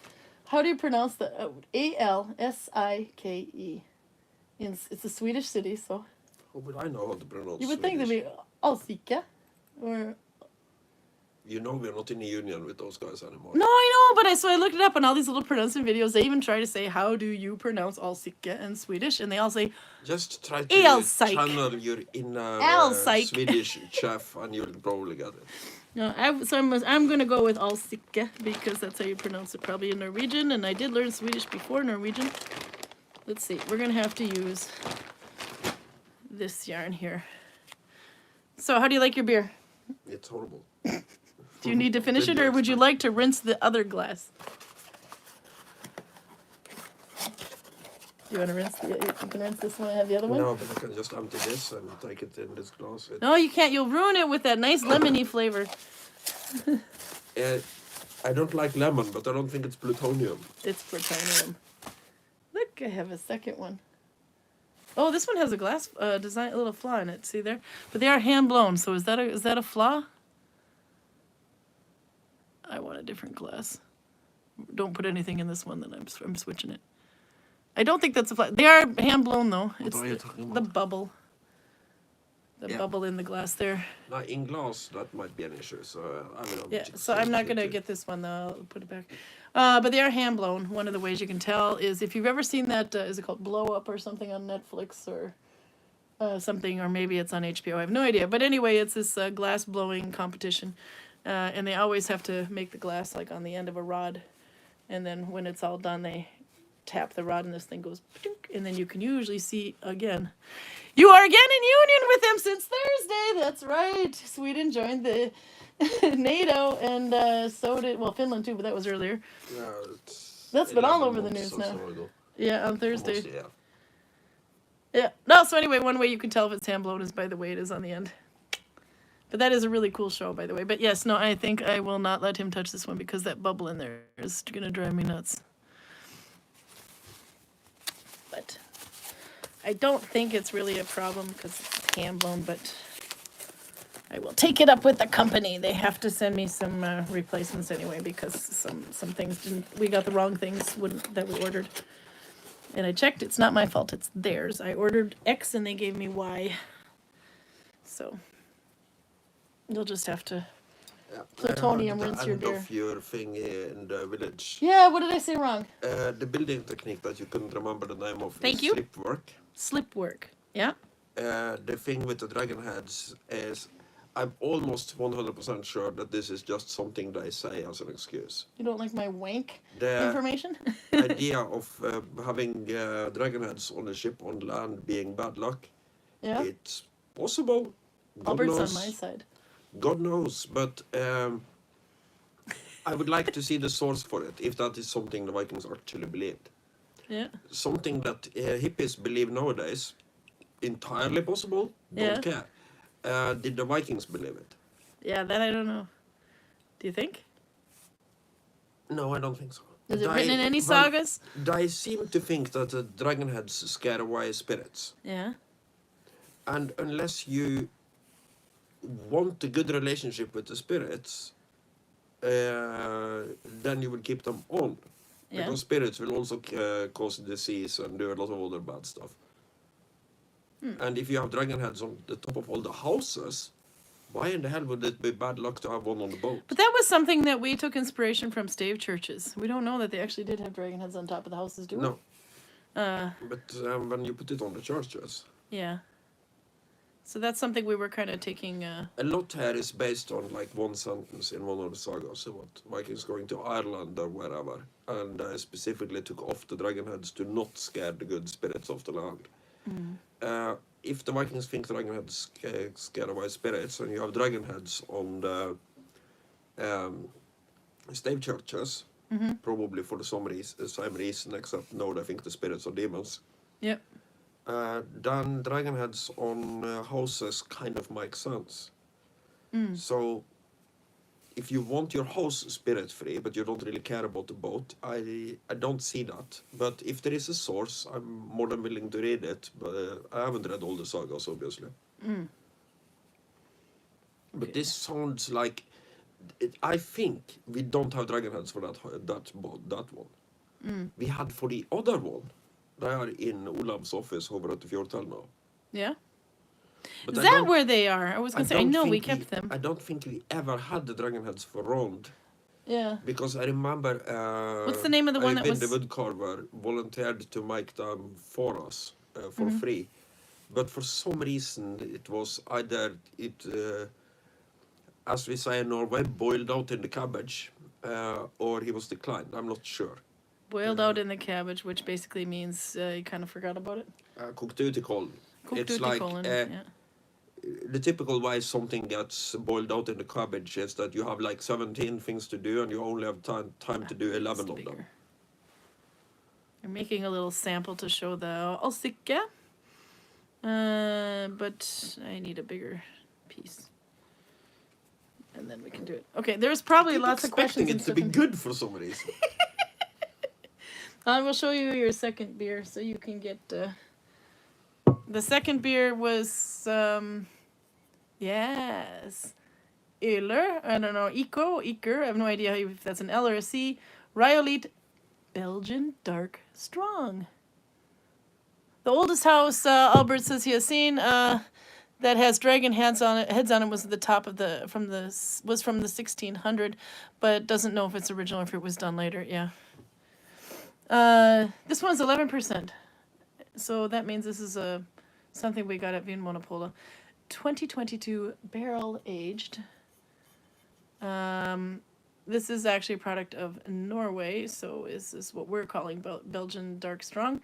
How do you pronounce the Alsike? It's a Swedish city, so. How would I know how to pronounce You would think there'd be Alsike, or You know we're not in a union with those guys anymore. No, I know, but so I looked it up on all these little pronouncing videos. They even try to say, how do you pronounce Alsike in Swedish? And they all say, Just try to Alsike. channel your inner Alsike. Swedish chef and you'll probably get it. no, I'm going to go with Alsike because that's how you pronounce it probably in Norwegian. And I did learn Swedish before Norwegian. Let's see. We're going to have to use this yarn here. So how do you like your beer? It's horrible. Do you need to finish it, or would you like to rinse the other glass? You want to rinse you can rinse this one and have the other one? No, but I can just empty this and take it in this glass. No, you can't. You'll ruin it with that nice lemony flavor. I don't like lemon, but I don't think it's plutonium. It's plutonium. Look, I have a second one. Oh, this one has a glass design, a little flaw in it. See there? But they are hand blown. So is that a flaw? I want a different glass. Don't put anything in this one. Then I'm switching it. I don't think that's a flaw. They are hand blown though. What are you talking about? The bubble. The bubble in the glass there. Now in glass that might be an issue. So I will. Yeah. So I'm not gonna get this one though. I'll put it back. But they are hand blown. One of the ways you can tell is if you've ever seen that, is it called Blow Up or something on Netflix or something, or maybe it's on HBO. I have no idea. But anyway, it's this glass blowing competition. And they always have to make the glass like on the end of a rod. And then when it's all done, they tap the rod and this thing goes, and then you can usually see again. You are again in union with them since Thursday. That's right. Sweden joined the NATO, and so did, well, Finland too, but that was earlier. Yeah, That's been all over the news now. Yeah, on Thursday. Almost, yeah. Yeah. No, so anyway, one way you can tell if it's hand blown is by the way it is on the end. But that is a really cool show, by the way. But yes, no, I think I will not let him touch this one because that bubble in there is going to drive me nuts. But I don't think it's really a problem because it's hand blown, but I will take it up with the company. They have to send me some replacements anyway because some things we got the wrong things that we ordered. And I checked, it's not my fault, it's theirs. I ordered X and they gave me Y. So you'll just have to plutonium rinse your beer. Of your thing in the village. Yeah, what did I say wrong? The building technique that you couldn't remember the name of Thank is you. slip work. Slip work, yeah. The thing with the dragon heads is I'm almost 100% sure that this is just something they say as an excuse. You don't like my wank The information? idea of having dragon heads on a ship on land being bad luck, Yeah. it's possible. God Albert's knows. on my side. God knows, but I would like to see the source for it, if that is something the Vikings actually believed. Yeah. Something that hippies believe nowadays, entirely possible, don't care. Did the Vikings believe it? Yeah, that I don't know. Do you think? No, I don't think so. Is it written in any sagas? They seem to think that the dragon heads scare away spirits. Yeah. And unless you want a good relationship with the spirits, then you will keep them on. Yeah. Because spirits will also cause disease and do a lot of other bad stuff. And if you have dragon heads on the top of all the houses, why in the hell would it be bad luck to have one on the boat? But that was something that we took inspiration from stave churches. We don't know that they actually did have dragon heads on top of the houses, do we? No. But when you put it on the churches. Yeah. So that's something we were kind of taking... A lot here is based on like one sentence in one of the sagas about Vikings going to Ireland or wherever. And I specifically took off the dragon heads to not scare the good spirits of the land. If the Vikings think dragon heads scare away spirits, and you have dragon heads on the stave churches, probably for the same reason, except now they think the spirits are demons. Yep. Then dragon heads on houses kind of make sense. So if you want your house spirit free, but you don't really care about the boat, I don't see that. But if there is a source, I'm more than willing to read it. But I haven't read all the sagas, obviously. But this sounds like... I think we don't have dragon heads for that one. We had for the other one. They are in Olav's office over at the Fjordtel now. Yeah. But Is I that don't- where they are? I was going to say, I don't know we think kept them. I don't think we ever had the dragon heads for round. Yeah. Because I remember What's the name of the one that Eivind, was... the woodcarver, volunteered to make them for us for Mm-hmm. free. But for some reason, it was either as we say in Norway, boiled out in the cabbage, or he was declined. I'm not sure. Boiled out in the cabbage, which basically means you kind of forgot about it. Cooked ut i kålen. Cooked It's ut i like kålen, yeah. the typical way something gets boiled out in the cabbage is that you have like 17 things to do and you only have time to do 11 of them. You're making a little sample to show the Alsike. But I need a bigger piece. And then we can do it. Okay, there's probably lots of questions. Expecting it to be good for some reason. I will show you your second beer so you can get... The second beer was... yes. Øler. I don't know. Iker. I have no idea if that's an L or a C. Riolit Belgian Dark Strong. The oldest house Albert says he has seen that has dragon heads on it was at the top of from the 1600, but doesn't know if it's original or if it was done later. Yeah. This one's 11%, so that means this is something we got at Vinmonopolet. 2022 barrel aged. This is actually a product of Norway, so this is what we're calling Belgian Dark Strong.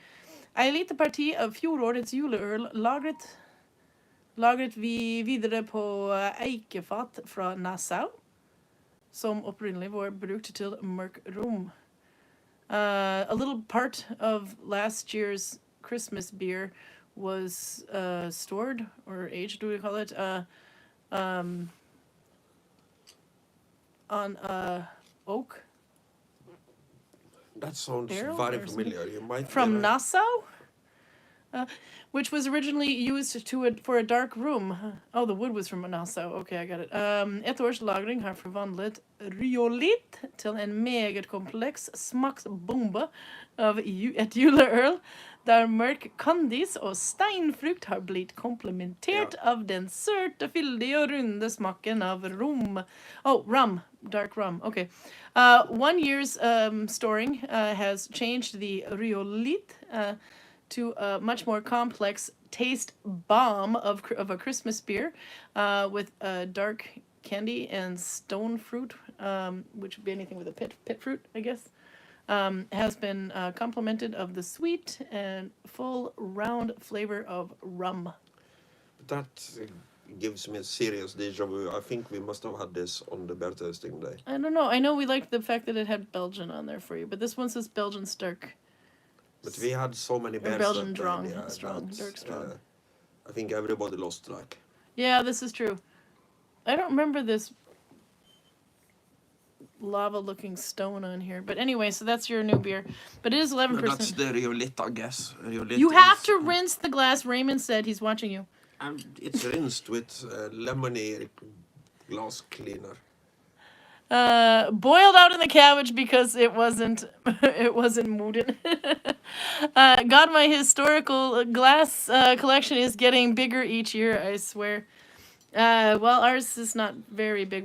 Ei lite parti av fjorårets juleøl lagret vi videre på eikefat fra Nassau, som opprinnelig var brukt til mørk rom. A little part of last year's Christmas beer was stored, or aged, do we call it, on oak. That sounds Barrel very or familiar. You might from Nassau, which was originally used for a dark room. Oh, the wood was from Nassau. Okay, I got it. Et års lagring har forvandlet riolit til en meget kompleks smaksbombe av et juleøl, der mørk kandis og steinfrukt har blitt komplementert av den søte, fyldige og runde smaken av rom. Oh, rum. Dark rum. Okay. 1 year's storing has changed the riolit to a much more complex taste bomb of a Christmas beer with dark candy and stone fruit, which would be anything with a pit fruit, I guess, has been complemented of the sweet and full round flavor of rum. That gives me a serious deja vu. I think we must have had this on the beer tasting day. I don't know. I know we liked the fact that it had Belgian on there for you, but this one says Belgian Stark. But we had so many beers Belgian that day, strong, yeah, strong, that, dark strong. I think everybody lost track. Yeah, this is true. I don't remember this lava-looking stone on here. But anyway, so that's your new beer. But it is 11%. No, that's the riolit, I guess. Riolit You have to rinse the glass. Raymond said he's watching you. And it's rinsed with lemony glass cleaner. Boiled out in the cabbage because it wasn't mooded. God, my historical glass collection is getting bigger each year, I swear. Well, ours is not very big.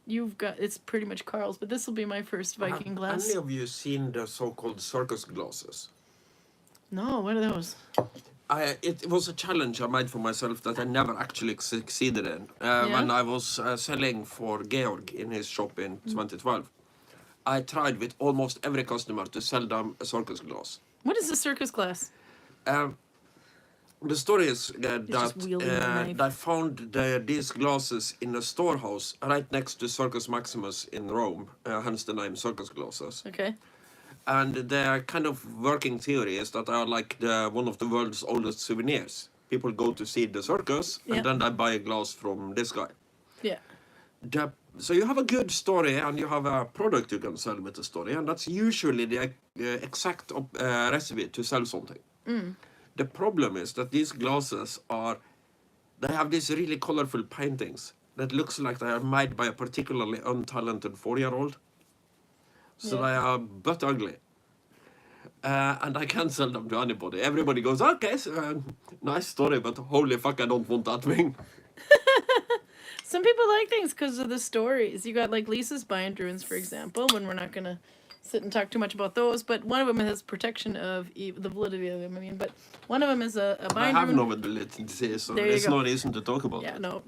It's pretty much Karl's, but this will be my first Viking glass. Have any of you seen the so-called circus glasses? No, what are those? It was a challenge I made for myself that I never actually succeeded in. When I was selling for Georg in his shop in 2012, I tried with almost every customer to sell them a circus glass. What is a circus glass? The story is that they found these glasses in a storehouse right next to Circus Maximus in Rome, hence the name circus glasses. Okay. And their kind of working theory is that they are like one of the world's oldest souvenirs. People go to see the circus, and then they buy a glass from this guy. Yeah. So you have a good story, and you have a product you can sell with the story, and that's usually the exact recipe to sell something. Mm. The problem is that these glasses they have these really colorful paintings that looks like they are made by a particularly untalented 4-year-old. So they are but ugly. And I can't sell them to anybody. Everybody goes, okay, so, nice story, but holy fuck, I don't want that thing. Some people like things because of the stories. You got like Lisa's bind runes, for example, when we're not going to sit and talk too much about those, but one of them has protection of the validity of them, I mean, but one of them is a I bind have rune. no validity, so There you it's go. no reason to talk about Yeah, it. no,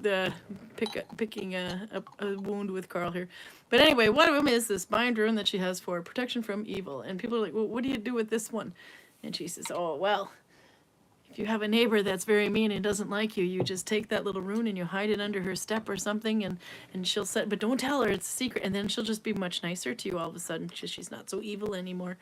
picking a wound with Karl here. But anyway, one of them is this bind rune that she has for protection from evil. And people are like, well, what do you do with this one? And she says, oh, well, if you have a neighbor that's very mean and doesn't like you, you just take that little rune and you hide it under her step or something, and she'll set, but don't tell her, it's a secret. And then she'll just be much nicer to you all of a sudden. She's not so evil anymore.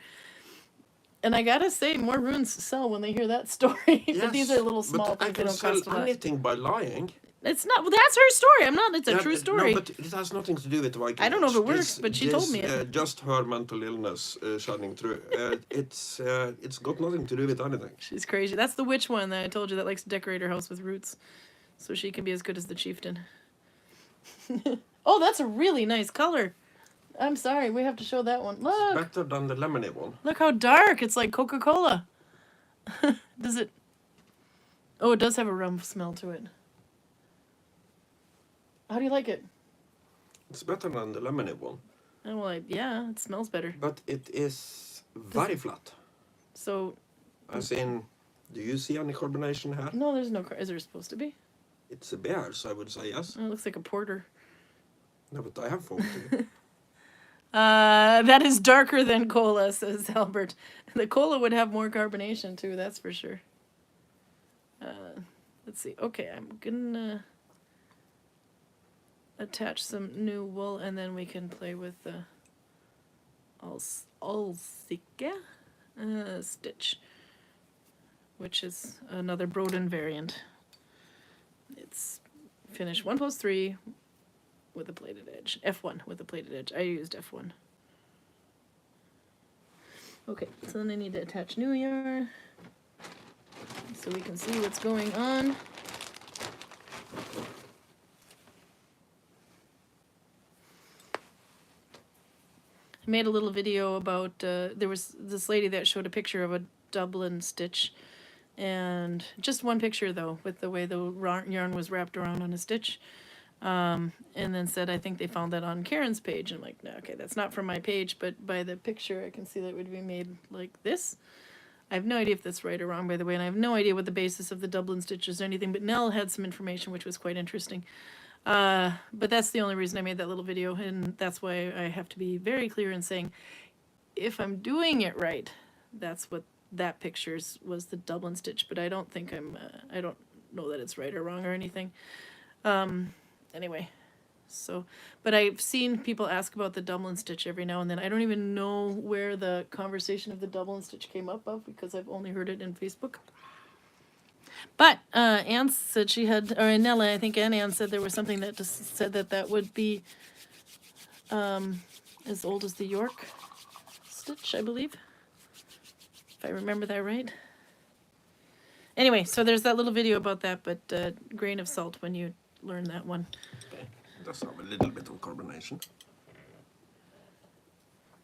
And I gotta say, more runes sell when they hear that story. But these are little small but I things, they can don't sell cost a lot. anything by lying. It's not, well, that's her story. I'm not, it's a Yeah, true story. No, but it has nothing to do with Viking. I don't know if it works, This- but she told me this, it. Just her mental illness shining through. It's got nothing to do with anything. She's crazy. That's the witch one that I told you that likes to decorate her house with roots. So she can be as good as the chieftain. Oh, that's a really nice color. I'm sorry, we have to show that one. Look! Better than the lemony one. Look how dark. It's like Coca-Cola. Does it... Oh, it does have a rum smell to it. How do you like it? It's better than the lemony one. Oh, well, yeah, it smells better. But it is very flat. So, As in, do you see any carbonation here? no, there's no... Is there supposed to be? It's a beer, so I would say yes. Oh, it looks like a porter. No, but I have 40. That is darker than cola, says Albert. The cola would have more carbonation too, that's for sure. Let's see. Okay, I'm gonna attach some new wool, and then we can play with the Alsike stitch, which is another Broden variant. It's Finnish 1+3 with a plaited edge. F1 with a plaited edge. I used F1. Okay, so then I need to attach new yarn so we can see what's going on. I made a little video about, there was this lady that showed a picture of a Dublin stitch, and just one picture though, with the way the yarn was wrapped around on a stitch. And then said, I think they found that on Karen's page. And I'm like, no, okay, that's not from my page, but by the picture I can see that it would be made like this. I have no idea if that's right or wrong, by the way, and I have no idea what the basis of the Dublin stitches or anything, but Nell had some information which was quite interesting. But that's the only reason I made that little video, and that's why I have to be very clear in saying, if I'm doing it right, that's what that picture's was, the Dublin stitch, but I don't think I don't know that it's right or wrong or anything. Anyway, so, but I've seen people ask about the Dublin stitch every now and then. I don't even know where the conversation of the Dublin stitch came up of, because I've only heard it in Facebook. But Anne said she had, or Nella, I think, and Anne said there was something that just said that that would be as old as the York stitch, I believe, if I remember that right. Anyway, so there's that little video about that, but grain of salt when you learn that one. Okay. Does have a little bit of carbonation.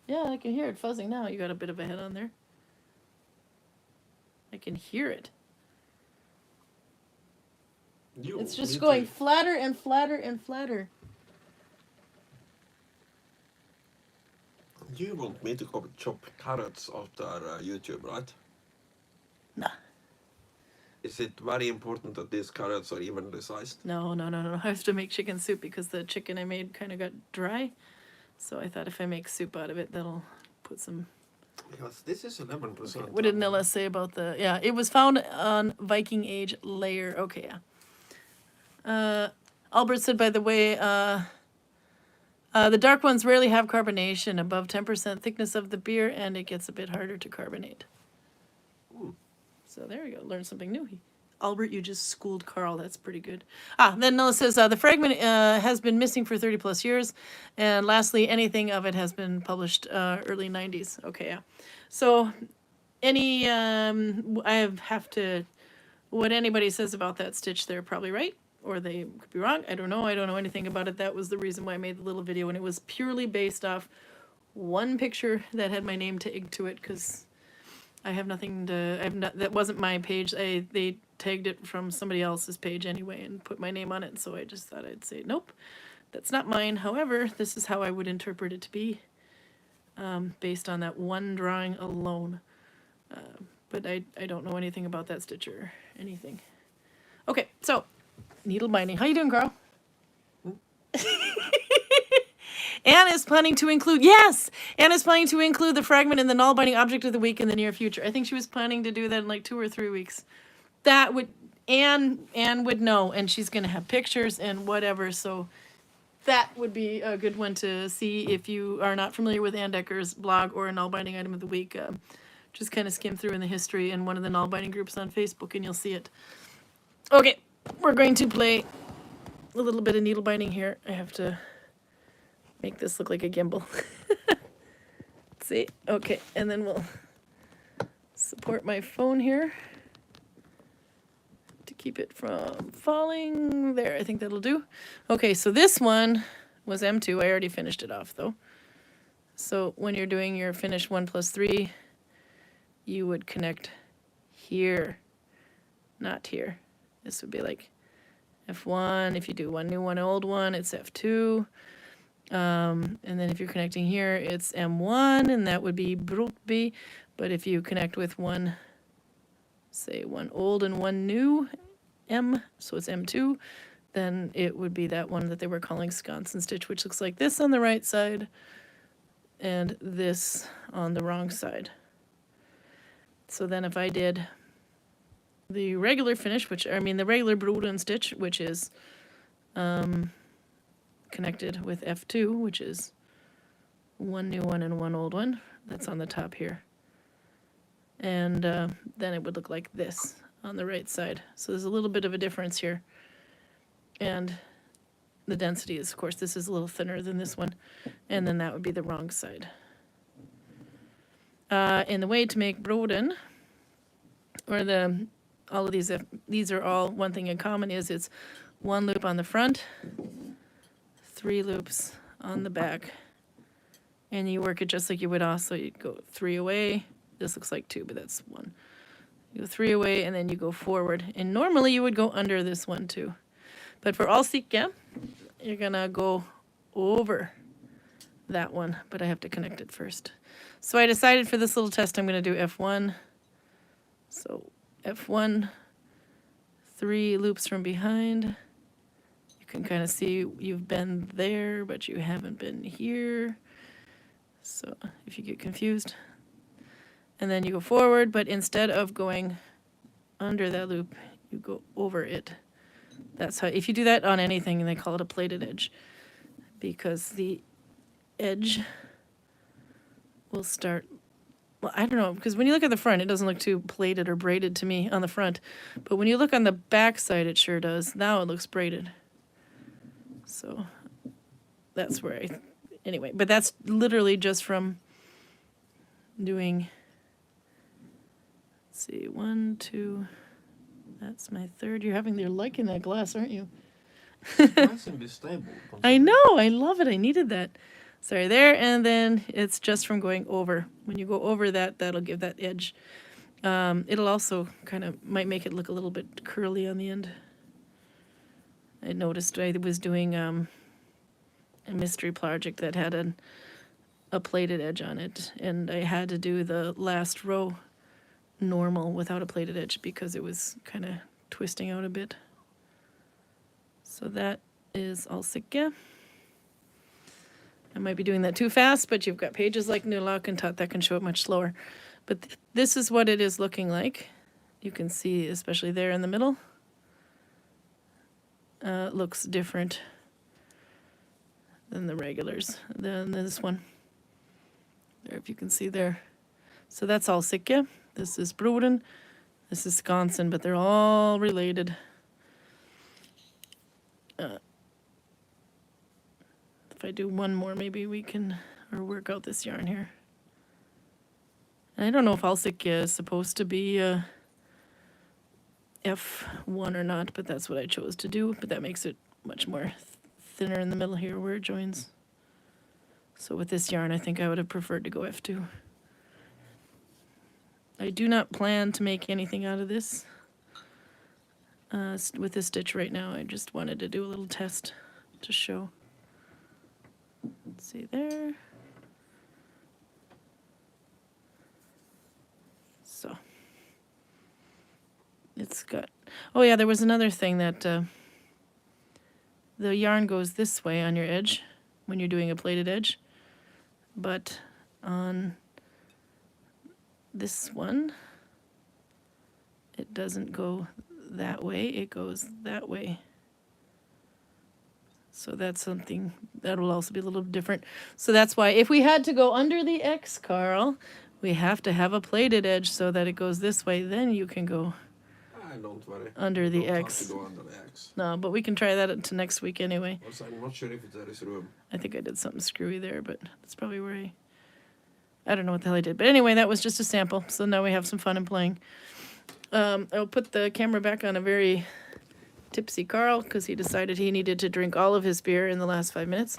Yeah, I can hear it fuzzing now. You got a bit of a head on there. I can hear it. It's just going flatter and flatter and flatter. You want me to go chop carrots after YouTube, right? Nah. Is it very important that these carrots are evenly sized? No. I have to make chicken soup because the chicken I made kind of got dry. So I thought if I make soup out of it, that'll put some... Because this is 11%. Okay. What did Nilla say about the... Yeah, it was found on Viking Age layer. Okay, yeah. Albert said, by the way, the dark ones rarely have carbonation, above 10% thickness of the beer, and it gets a bit harder to carbonate. Ooh. So there we go. Learned something new. Albert, you just schooled Karl. That's pretty good. Then Nella says, the fragment has been missing for 30 plus years. And lastly, anything of it has been published early 90s. Okay, yeah. So any, I have to, what anybody says about that stitch, they're probably right. Or they could be wrong. I don't know. I don't know anything about it. That was the reason why I made the little video. And it was purely based off one picture that had my name tagged to it, because I have nothing to, that wasn't my page. They tagged it from somebody else's page anyway and put my name on it. So I just thought I'd say, nope, that's not mine. However, this is how I would interpret it to be, based on that one drawing alone. But I don't know anything about that stitch or anything. Okay, so needle binding. How you doing, Karl? Anne is planning to include, yes! Anne is planning to include the fragment in the Nalbinding object of the week in the near future. I think she was planning to do that in like 2 or 3 weeks. That would, Anne would know, and she's going to have pictures and whatever, so that would be a good one to see if you are not familiar with Anne Decker's blog or a Nalbinding item of the week. Just kind of skim through in the history in one of the Nalbinding groups on Facebook, and you'll see it. Okay, we're going to play a little bit of needle binding here. I have to make this look like a gimbal. See? Okay, and then we'll support my phone here to keep it from falling. There, I think that'll do. Okay, so this one was M2. I already finished it off, though. So when you're doing your finish 1 plus 3, you would connect here, not here. This would be like F1. If you do one new, one old one, it's F2. And then if you're connecting here, it's M1, and that would be Broden. But if you connect with one, say one old and one new M, so it's M2, then it would be that one that they were calling Skansen stitch, which looks like this on the right side and this on the wrong side. So then if I did the regular finish, the regular Broden stitch, which is connected with F2, which is one new one and one old one, that's on the top here. And then it would look like this on the right side. So there's a little bit of a difference here. And the density is, of course, this is a little thinner than this one. And then that would be the wrong side. And the way to make Broden, or all of these are all one thing in common, is it's 1 loop on the front, 3 loops on the back, and you work it just like you would also. You'd go 3 away. This looks like 2, but that's 1. You go 3 away, and then you go forward. And normally you would go under this one too. But for Alsike, you're gonna go over that one, but I have to connect it first. So I decided for this little test I'm gonna do F1. So F1, 3 loops from behind. You can kind of see you've been there, but you haven't been here. So if you get confused. And then you go forward, but instead of going under that loop, you go over it. That's how, if you do that on anything, they call it a plaited edge, because the edge will start, well, I don't know, because when you look at the front, it doesn't look too plaited or braided to me on the front. But when you look on the back side, it sure does. Now it looks braided. So that's where anyway, but that's literally just from doing, let's see, 1, 2, that's my 3rd. You're liking that glass, aren't you? Nice and be stable. I know, I love it. I needed that. Sorry, there, and then it's just from going over. When you go over that, that'll give that edge. It'll also kind of, might make it look a little bit curly on the end. I noticed I was doing a mystery project that had a plaited edge on it, and I had to do the last row normal without a plaited edge because it was kind of twisting out a bit. So that is Alsike. I might be doing that too fast, but you've got pages like Nulak and Tot that can show it much slower. But this is what it is looking like. You can see, especially there in the middle, looks different than the regulars, than this one. There, if you can see there. So that's Alsike. This is Broden. This is Skansen, but they're all related. If I do one more, maybe we can work out this yarn here. And I don't know if Alsike is supposed to be F1 or not, but that's what I chose to do. But that makes it much more thinner in the middle here where it joins. So with this yarn, I think I would have preferred to go F2. I do not plan to make anything out of this with this stitch right now. I just wanted to do a little test to show. Let's see there. So it's got, oh yeah, there was another thing that the yarn goes this way on your edge when you're doing a plaited edge, but on this one it doesn't go that way, it goes that way. So that's something that will also be a little different. So that's why if we had to go under the X, Karl, we have to have a plaited edge so that it goes this way. Then you can go don't worry. under the Don't have X. to go under the X. No, but we can try that into next week anyway. Also, I'm not sure if there is room. I think I did something screwy there, but that's probably where I don't know what the hell I did. But anyway, that was just a sample. So now we have some fun and playing. I'll put the camera back on a very tipsy Karl because he decided he needed to drink all of his beer in the last 5 minutes.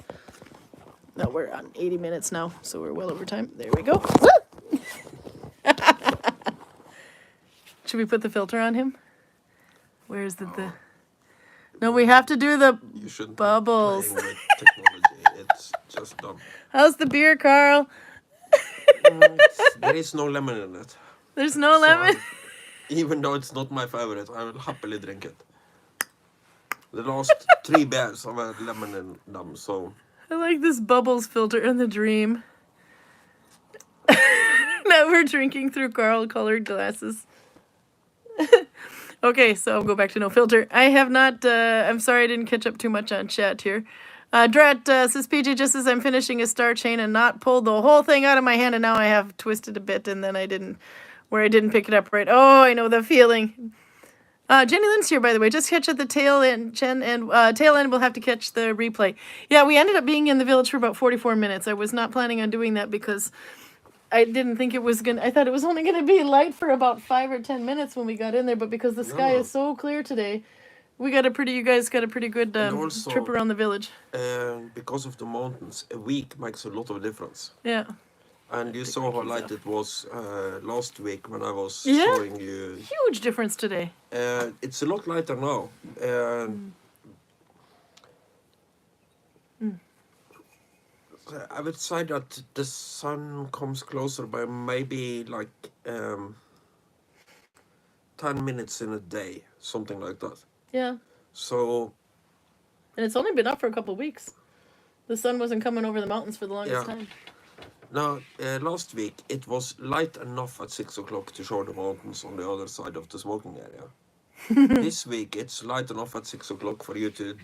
No, we're on 80 minutes now, so we're well over time. There we go. Should we put the filter on him? Where's the... No, we have to do the You shouldn't bubbles. be playing with technology. It's just dumb. How's the beer, Karl? There is no lemon in it. There's no lemon? Even though it's not my favorite, I will happily drink it. The last 3 beers have had lemon in them, so... I like this bubbles filter in the dream. Now we're drinking through Karl-colored glasses. Okay, so I'll go back to no filter. I have not, I'm sorry I didn't catch up too much on chat here. Drat says, PJ, just as I'm finishing a star chain and not pulled the whole thing out of my hand, and now I have twisted a bit, and then I didn't pick it up right. Oh, I know the feeling. Jenny Lynn's here, by the way. Just catch at the tail end, Jen, and tail end we'll have to catch the replay. Yeah, we ended up being in the village for about 44 minutes. I was not planning on doing that because I didn't think it was gonna. I thought it was only gonna be light for about 5 or 10 minutes when we got in there, but because the sky is so clear today, you guys got a pretty good also, trip around the village. Because of the mountains, a week makes a lot of difference. Yeah. And you saw how light it was last week when I was showing you. Huge difference today. It's a lot lighter now. I would say that the sun comes closer by maybe like 10 minutes in a day, something like that. Yeah. So. And it's only been up for a couple of weeks. The sun wasn't coming over the mountains for the longest time. Now, last week it was light enough at 6 o'clock to show the mountains on the other side of the smoking area. This week it's light enough at 6 o'clock for you to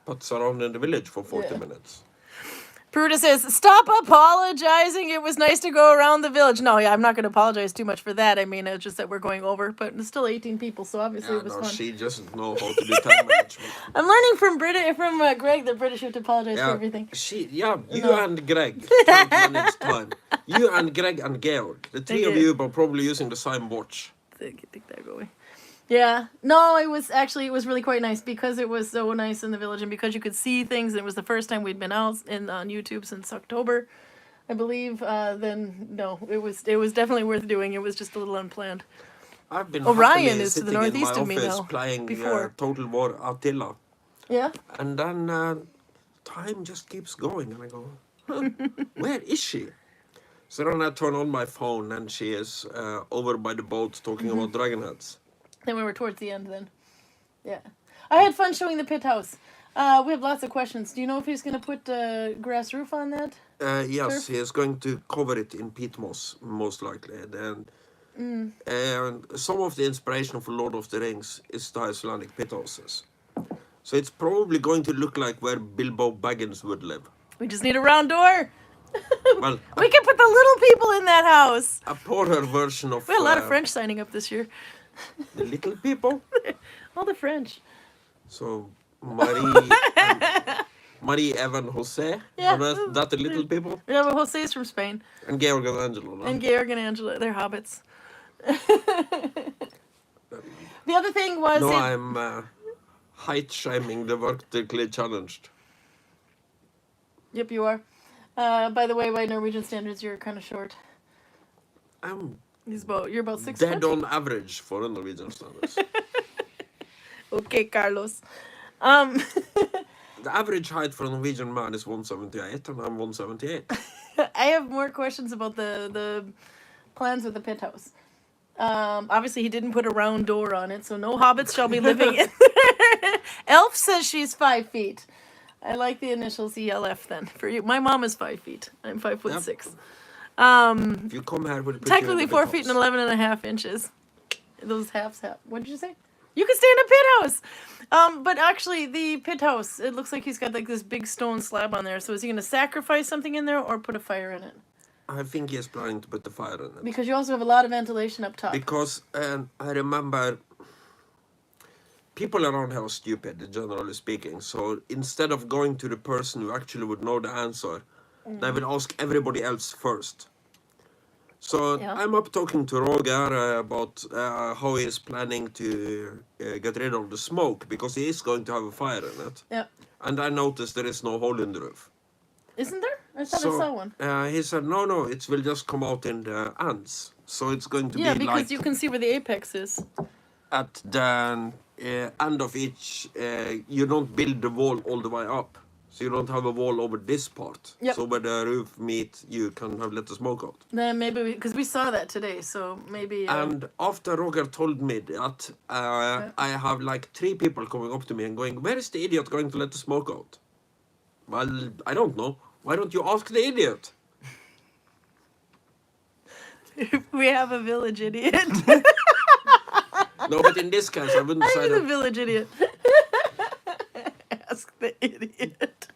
putz around in the village for 40 minutes. Pruda says, stop apologizing. It was nice to go around the village. No, I'm not going to apologize too much for that. I mean, it's just that we're going over, but it's still 18 people, so obviously it was fun. She doesn't know how to do time management. I'm learning from Greg that British have to apologize for everything. And Greg can't manage time. You and Greg and Georg, the three of you are probably using the same watch. Take that go away. Yeah. No, it was really quite nice because it was so nice in the village and because you could see things. It was the first time we'd been out on YouTube since October, I believe. Then no, it was definitely worth doing. It was just a little unplanned. I've been Orion is to the northeast of me now. Playing Total War Attila. Yeah. And then time just keeps going, and I go, where is she? So then I turn on my phone, and she is over by the boat talking about dragon heads. Then we were towards the end then. Yeah. I had fun showing the pit house. We have lots of questions. Do you know if he's going to put a grass roof on that? Yes, turf? He is going to cover it in peat moss, most likely. And some of the inspiration for Lord of the Rings is the Icelandic pit houses. So it's probably going to look like where Bilbo Baggins would live. We just need a round door. Well, we can put the little people in that house. A poorer version of... We had a lot of French signing up this year. The little people? All the French. So, Marie, Evan, Jose? Yeah. Are that the little people? Yeah, but Jose is from Spain. And Georg and Angela. No? And Georg and Angela, they're hobbits. The other thing was... No, I'm height-shaming the vertically challenged. Yep, you are. By the way, by Norwegian standards, you're kind of short. You're about 6 Dead foot? on average for a Norwegian standards. Okay, Carlos. Um, The average height for a Norwegian man is 178, and I'm 178. I have more questions about the plans with the pit house. Obviously, he didn't put a round door on it, so no hobbits shall be living in there. Elf says she's 5 feet. I like the initials ELF then. For you, my mom is 5 feet. I'm 5'6". If you come here, we'll put Technically you in the 4 pit feet and house. 11 and a half inches. Those halves have. What did you say? You can stay in a pit house. But actually, the pit house, it looks like he's got like this big stone slab on there. So is he going to sacrifice something in there or put a fire in it? I think he's planning to put the fire in it. Because you also have a lot of ventilation up top. Because I remember people around here are stupid, generally speaking. So instead of going to the person who actually would know the answer, they will ask everybody else first. So Yeah. I'm up talking to Roger about how he is planning to get rid of the smoke, because he is going to have a fire in it. Yeah. And I noticed there is no hole in the roof. Isn't there? I thought I saw one. He said, no, it will just come out in the ends. So it's going to Yeah, be because like you can see where the apex is. at the end of each, you don't build the wall all the way up. So you don't have a wall over this part. Yep. So where the roof meet, you can have let the smoke out. Then maybe because we saw that today, so maybe. And after Roger told me that, I have like 3 people coming up to me and going, where is the idiot going to let the smoke out? Well, I don't know. Why don't you ask the idiot? we have a village idiot. No, but in this case, I wouldn't say I'm the that. village idiot. Ask the idiot.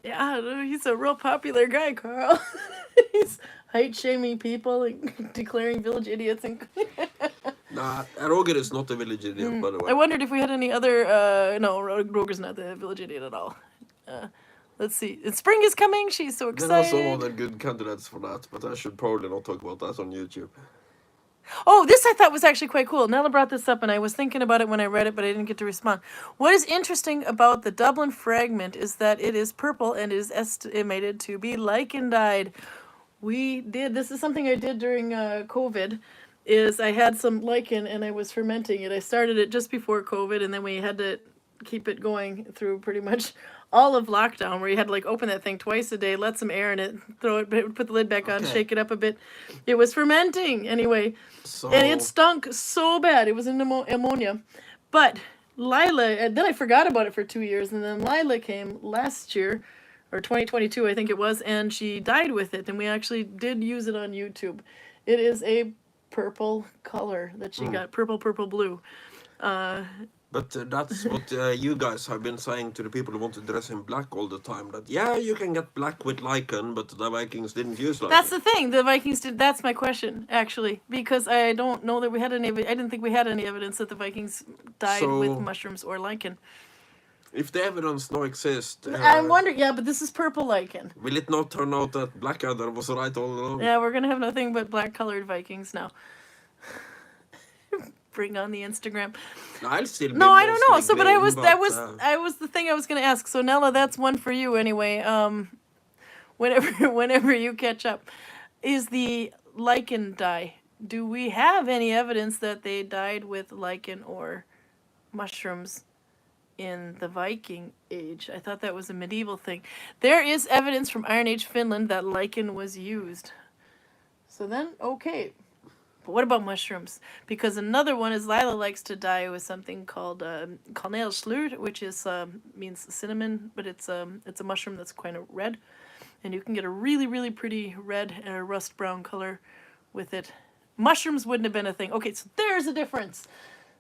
Yeah, he's a real popular guy, Karl. He's height shaming people and declaring village idiots. And Nah, Roger is not a village idiot, by the way. I wondered if we had any other. No, Roger's not the village idiot at all. Let's see. Spring is coming. She's so There are some excited. other good candidates for that, but I should probably not talk about that on YouTube. Oh, this I thought was actually quite cool. Nella brought this up, and I was thinking about it when I read it, but I didn't get to respond. What is interesting about the Dublin fragment is that it is purple and is estimated to be lichen dyed. This is something I did during COVID, is I had some lichen and I was fermenting it. I started it just before COVID, and then we had to keep it going through pretty much all of lockdown, where you had to like open that thing twice a day, let some air in it, throw it, put the lid back on, Okay. shake it up a bit. It was fermenting anyway, So, and it stunk so bad. It was in ammonia. But Lila, and then I forgot about it for 2 years, and then Lila came last year, or 2022, I think it was, and she died with it, and we actually did use it on YouTube. It is a purple color that she got, purple blue. but that's what you guys have been saying to the people who want to dress in black all the time. That, yeah, you can get black with lichen, but the Vikings didn't use lichen. That's the thing. The Vikings did. That's my question, actually, because I don't know that we had any. I didn't think we had any evidence that the Vikings died with So- mushrooms or lichen. If the evidence now exists, I'm wondering. Yeah, but this is purple lichen. will it not turn out that Blackadder was right all along? Yeah, we're gonna have nothing but black-colored Vikings now. Bring on the Instagram. I'll still be No, I don't know. mostly So, but I green, was but, the thing I was gonna ask. So Nella, that's one for you anyway. Whenever you catch up, is the lichen dye? Do we have any evidence that they died with lichen or mushrooms in the Viking Age? I thought that was a medieval thing. There is evidence from Iron Age Finland that lichen was used. So then, okay. But what about mushrooms? Because another one is Lila likes to dye with something called kanelslur, which is means cinnamon, but it's a mushroom that's kind of red, and you can get a really, really pretty red and a rust brown color with it. Mushrooms wouldn't have been a thing. Okay, so there's a difference.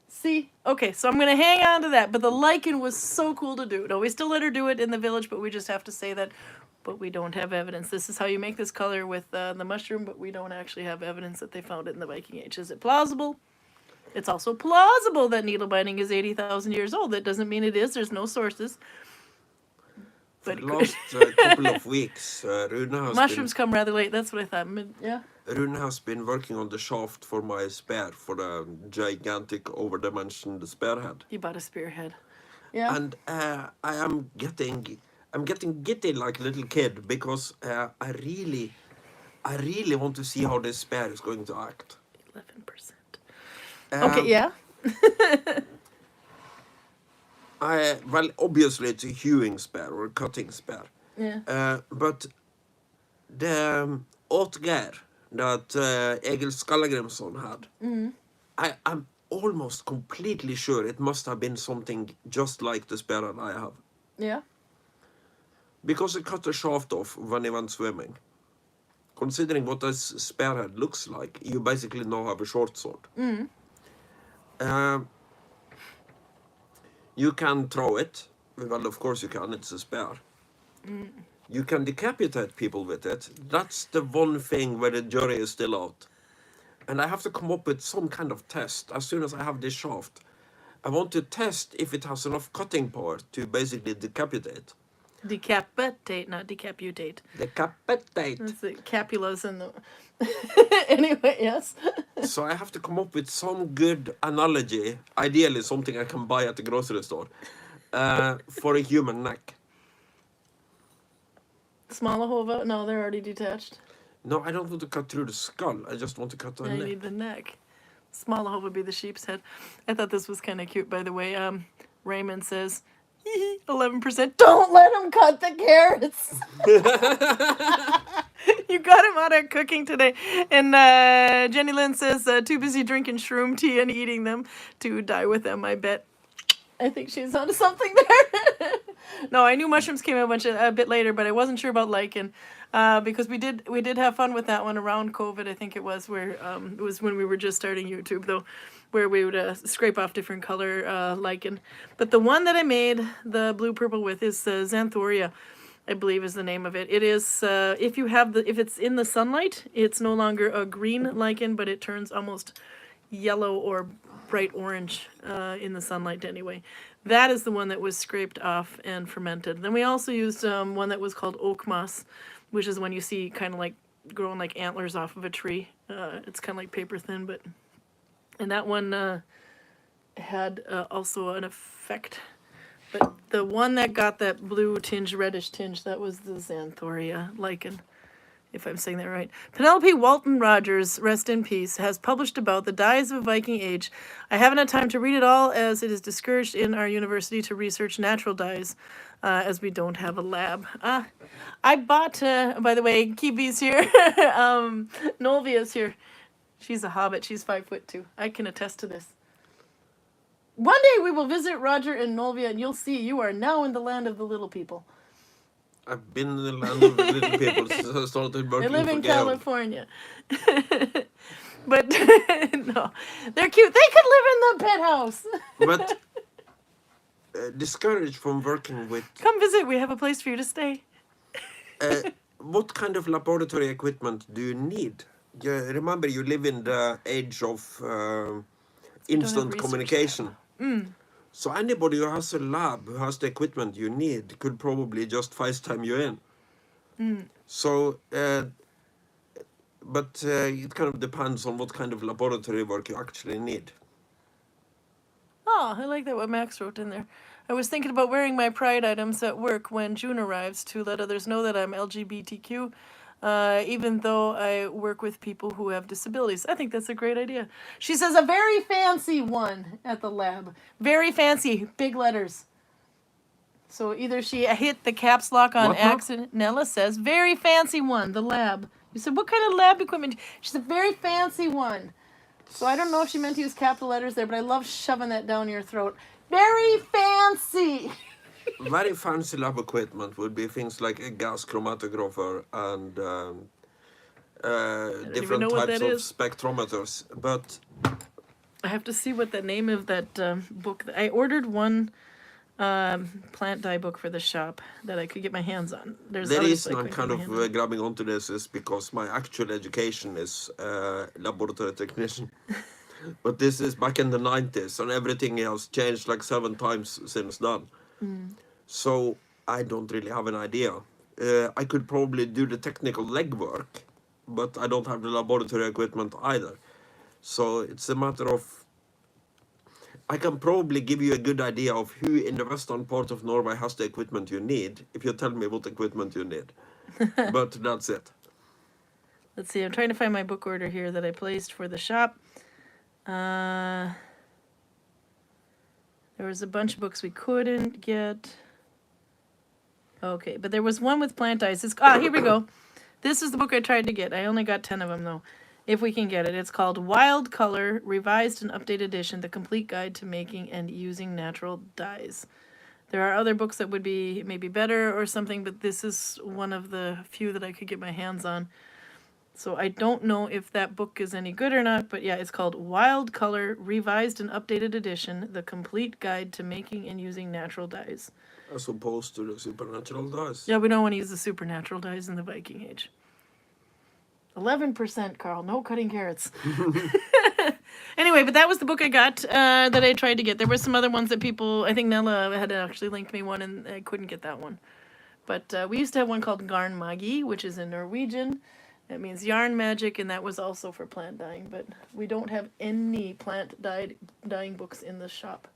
See? Okay, so I'm going to hang on to that. But the lichen was so cool to do. No, we still let her do it in the village, but we just have to say that. But we don't have evidence. This is how you make this color with the mushroom, but we don't actually have evidence that they found it in the Viking Age. Is it plausible? It's also plausible that needle binding is 80,000 years old. That doesn't mean it is. There's no sources. But the last couple of weeks, mushrooms come rather late. That's what I thought. Yeah. Rune has been working on the shaft for my spear, for the gigantic overdimensioned spearhead. He bought a spearhead. Yeah. And I'm getting giddy like a little kid, because I really I really want to see how this spear is going to act. 11%. Okay, yeah. Well, obviously it's a hewing spear or a cutting spear. Yeah. But the Oddgear that Egil Skallagrimsson had, I'm almost completely sure it must have been something just like the spear that I have. Yeah. Because it cut the shaft off when he went swimming. Considering what this spearhead looks like, you basically now have a short sword. You can throw it. Well, of course you can. It's a spear. You can decapitate people with it. That's the one thing where the jury is still out. And I have to come up with some kind of test as soon as I have this shaft. I want to test if it has enough cutting power to basically decapitate. Decapitate, not decaputate. Decapitate. That's the capulas and the... Anyway, yes. So I have to come up with some good analogy, ideally something I can buy at the grocery store, for a human neck. Smalahova? No, they're already detached. No, I don't want to cut through the skull. I just want to cut the I neck. need the neck. Smalahova would be the sheep's head. I thought this was kind of cute, by the way. Raymond says, 11%. Don't let him cut the carrots. You got him out of cooking today. And Jenny Lynn says, too busy drinking shroom tea and eating them to die with them, I bet. I think she's onto something there. No, I knew mushrooms came a bit later, but I wasn't sure about lichen. Because we did have fun with that one around COVID, I think it was, where it was when we were just starting YouTube, though, where we would scrape off different color lichen. But the one that I made the blue-purple with is Xanthoria, I believe is the name of it. It is, if it's in the sunlight, it's no longer a green lichen, but it turns almost yellow or bright orange in the sunlight anyway. That is the one that was scraped off and fermented. Then we also used one that was called oak moss, which is when you see kind of like growing like antlers off of a tree. It's kind of like paper thin, but... And that one had also an effect. But the one that got that blue tinge, reddish tinge, that was the Xanthoria lichen, if I'm saying that right. Penelope Walton Rogers, rest in peace, has published about the dyes of Viking age. I haven't had time to read it all, as it is discouraged in our university to research natural dyes, as we don't have a lab. I bought, by the way, Kibi's here, Nolvia's here. She's a hobbit. She's 5'2". I can attest to this. One day we will visit Roger and Nolvia, and you'll see you are now in the land of the little people. I've been in the land of the little people since I started working for They live in Gail. California. But, no. They're cute. They could live in the penthouse. But discouraged from working with... Come visit. We have a place for you to stay. What kind of laboratory equipment do you need? Remember, you live in the age of instant communication. So anybody who has a lab, who has the equipment you need, could probably just FaceTime you in. So, but it kind of depends on what kind of laboratory work you actually need. Oh, I like that what Max wrote in there. I was thinking about wearing my pride items at work when June arrives to let others know that I'm LGBTQ, even though I work with people who have disabilities. I think that's a great idea. She says a very fancy one at the lab. Very fancy, big letters. So either she hit the caps lock on accident. Nella says, very fancy one, the lab. You said, what kind of lab equipment? She said, very fancy one. So I don't know if she meant to use capital letters there, but I love shoving that down your throat. Very fancy. Very fancy lab equipment would be things like a gas chromatographer and different types of spectrometers. But I have to see what the name of that book. I ordered one plant dye book for the shop that I could get my hands on. The reason I'm kind of grabbing onto this is because my actual education is laboratory technician. But this is back in the 90s, and everything has changed like 7 times since then. So I don't really have an idea. I could probably do the technical legwork, but I don't have the laboratory equipment either. So it's a matter of... I can probably give you a good idea of who in the western part of Norway has the equipment you need, if you tell me what equipment you need. But that's it. Let's see, I'm trying to find my book order here that I placed for the shop. There was a bunch of books we couldn't get. Okay, but there was one with plant dyes. Here we go. This is the book I tried to get. I only got 10 of them, though, if we can get it. It's called Wild Color, Revised and Updated Edition, The Complete Guide to Making and Using Natural Dyes. There are other books that would be maybe better or something, but this is one of the few that I could get my hands on. So I don't know if that book is any good or not, but yeah, it's called Wild Color, Revised and Updated Edition, The Complete Guide to Making and Using Natural Dyes. As opposed to the supernatural dyes. Yeah, we don't want to use the supernatural dyes in the Viking Age. 11%, Karl. No cutting carrots. Anyway, but that was the book I got that I tried to get. There were some other ones that people, I think Nella had actually linked me one, and I couldn't get that one. But we used to have one called Garn Magi, which is in Norwegian. That means yarn magic, and that was also for plant dyeing. But we don't have any plant dyeing books in the shop.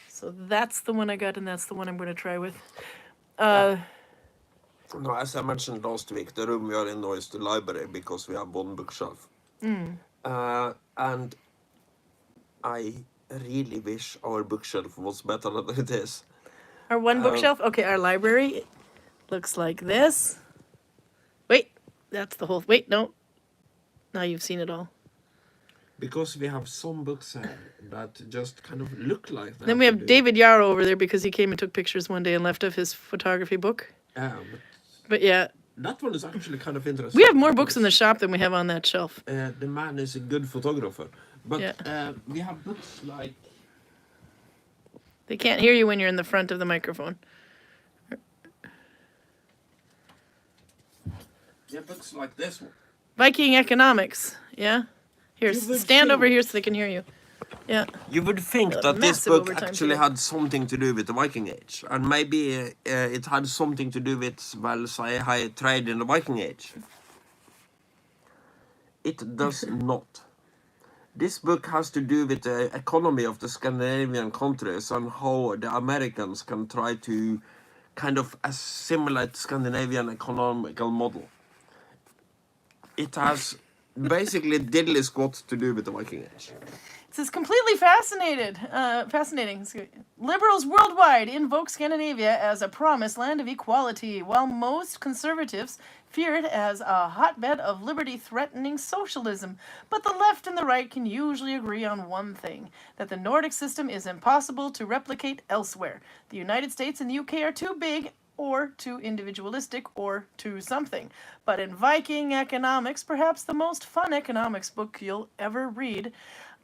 So that's the one I got, and that's the one I'm going to try with. No, as I mentioned last week, the room we are in now is the library because we have one bookshelf. And I really wish our bookshelf was better than it is. Our one bookshelf? Okay, our library looks like this. Wait, that's the whole... Wait, no. Now you've seen it all. Because we have some books that just kind of look like that. Then we have David Yarrow over there because he came and took pictures one day and left of his photography book. But yeah. That one is actually kind of interesting. We have more books in the shop than we have on that shelf. The man is a good photographer. But yeah. We have books like... They can't hear you when you're in the front of the microphone. Yeah, books like this one. Viking economics, yeah? Here, stand over here so they can hear you. Yeah. You would think that this book actually had something to do with the Viking Age. And maybe it had something to do with, well, say, high trade in the Viking Age. It does not. This book has to do with the economy of the Scandinavian countries and how the Americans can try to kind of assimilate Scandinavian economical model. It has basically diddly squat to do with the Viking Age. It says completely fascinating. Liberals worldwide invoke Scandinavia as a promised land of equality, while most conservatives fear it as a hotbed of liberty-threatening socialism. But the left and the right can usually agree on one thing, that the Nordic system is impossible to replicate elsewhere. The United States and the UK are too big, or too individualistic, or too something. But in Viking economics, perhaps the most fun economics book you'll ever read,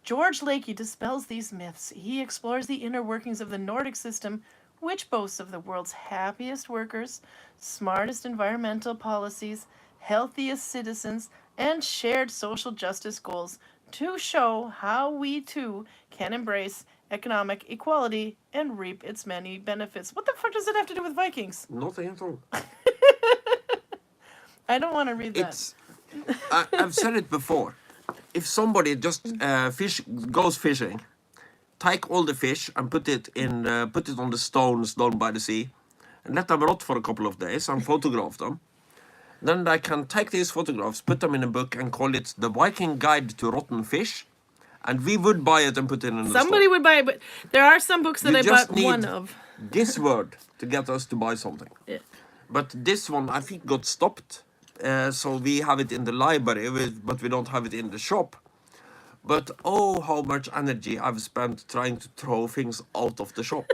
George Lakey dispels these myths. He explores the inner workings of the Nordic system, which boasts of the world's happiest workers, smartest environmental policies, healthiest citizens, and shared social justice goals, to show how we too can embrace economic equality and reap its many benefits. What the fuck does it have to do with Vikings? Nothing at all. I don't want to read that. I've said it before. If somebody just goes fishing, take all the fish and put it on the stones down by the sea, and let them rot for a couple of days and photograph them, then they can take these photographs, put them in a book, and call it The Viking Guide to Rotten Fish, and we would buy it and put it in the Somebody store. would buy it, but there are some books that I bought one of. This word to get us to buy something. Yeah. But this one, I think, got stopped. So we have it in the library, but we don't have it in the shop. But oh, how much energy I've spent trying to throw things out of the shop.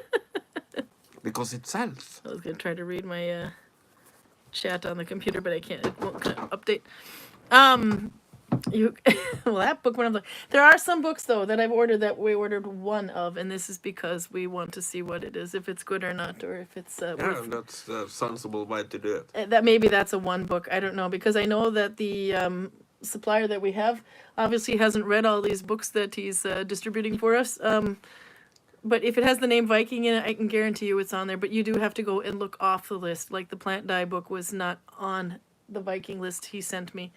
Because it sells. I was going to try to read my chat on the computer, but I can't. It won't update. Well, that book, there are some books, though, that I've ordered that we ordered one of, and this is because we want to see what it is, if it's good or not, or if it's worth... that's a sensible way to do it. Maybe that's a one book, I don't know, because I know that the supplier that we have obviously hasn't read all these books that he's distributing for us, but if it has the name Viking in it, I can guarantee you it's on there, but you do have to go and look off the list, like the plant dye book was not on the Viking list he sent me.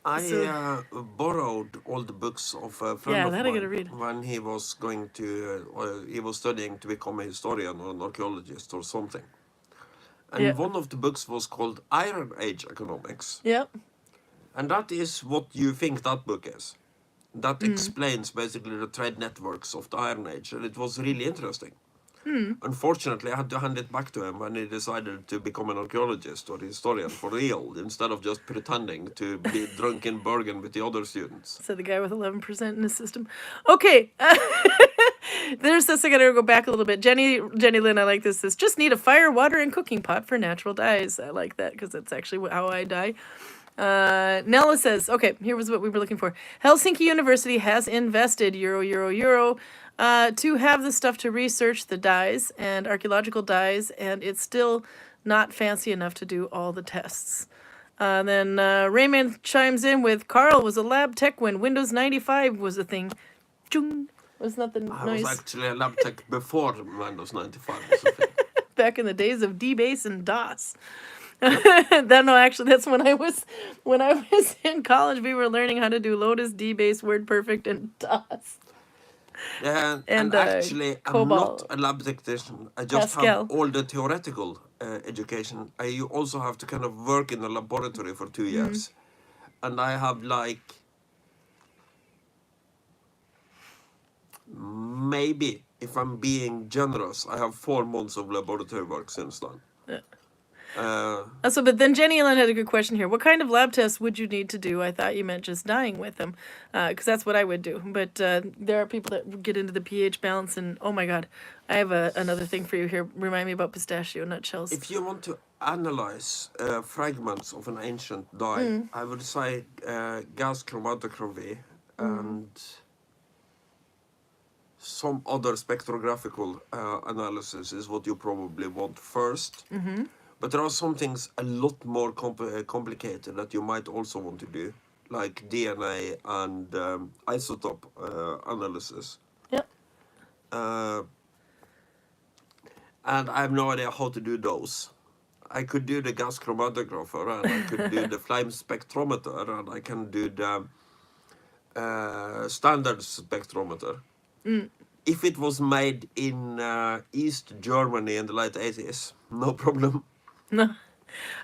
I borrowed all the books of a friend of mine when he was going to, he was studying to become a historian or an archaeologist or something. And Yeah. one of the books was called Iron Age Economics. Yep. And that is what you think that book is. That explains basically the trade networks of the Iron Age, and it was really interesting. Unfortunately, I had to hand it back to him when he decided to become an archaeologist or historian for real, instead of just pretending to be drunk in Bergen with the other students. So the guy with 11% in his system. Okay. There's this. I gotta go back a little bit. Jenny Lynn, I like this. Says just need a fire, water, and cooking pot for natural dyes. I like that because that's actually how I dye. Nella says, okay, here was what we were looking for. Helsinki University has invested euro to have the stuff to research the dyes and archaeological dyes, and it's still not fancy enough to do all the tests. Then Raymond chimes in with Karl was a lab tech when Windows 95 was a thing. Chung. Wasn't that the I noise? was actually a lab tech before Windows 95 was a thing. Back in the days of DBase and DOS. Actually, that's when I was in college. We were learning how to do Lotus, DBase, WordPerfect, and DOS. Yeah, and And, actually, I'm not COBOL. a lab technician. I just Pascal. have all the theoretical education. You also have to kind of work in a laboratory for 2 years. And I have like maybe, if I'm being generous, I have 4 months of laboratory work since then. But then Jenny Ellen had a good question here. What kind of lab tests would you need to do? I thought you meant just dyeing with them, because that's what I would do. But there are people that get into the pH balance, and oh my God, I have another thing for you here. Remind me about pistachio nutshells. If you want to analyze fragments of an ancient dye, I would say gas chromatography and some other spectrographical analysis is what you probably want first. But there are some things a lot more complicated that you might also want to do, like DNA and isotope analysis. Yep. And I have no idea how to do those. I could do the gas chromatographer, and I could do the flame spectrometer, and I can do the standard spectrometer. If it was made in East Germany in the late 80s, no problem. No.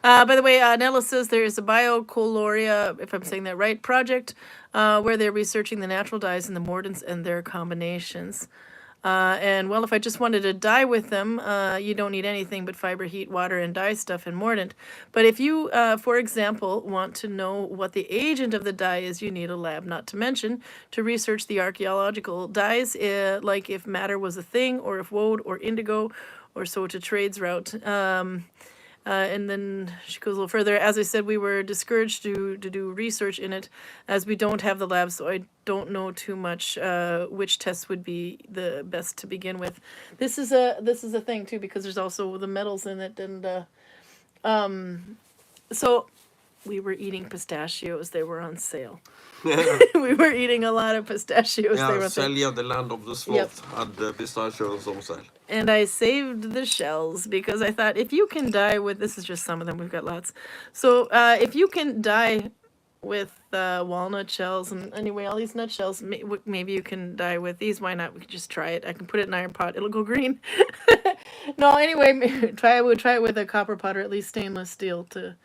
By the way, Nella says there is a Biocoloria, if I'm saying that right, project where they're researching the natural dyes and the mordants and their combinations. And well, if I just wanted to dye with them, you don't need anything but fiber, heat, water, and dye stuff and mordant. But if you, for example, want to know what the agent of the dye is, you need a lab, not to mention to research the archaeological dyes, like if madder was a thing, or if woad or indigo, or so to trades route. And then she goes a little further. As I said, we were discouraged to do research in it as we don't have the lab, so I don't know too much which tests would be the best to begin with. This is a thing too, because there's also the metals in it, and so we were eating pistachios. They were on sale. We were eating a lot of pistachios. They were Yeah, Selja, the land of the sloth, had pistachios on sale. And I saved the shells because I thought if you can dye with, this is just some of them, we've got lots. So if you can dye with walnut shells, and anyway, all these nut shells, maybe you can dye with these. Why not? We could just try it. I can put it in an iron pot. It'll go green. No, anyway, we'll try it with a copper pot or at least stainless steel to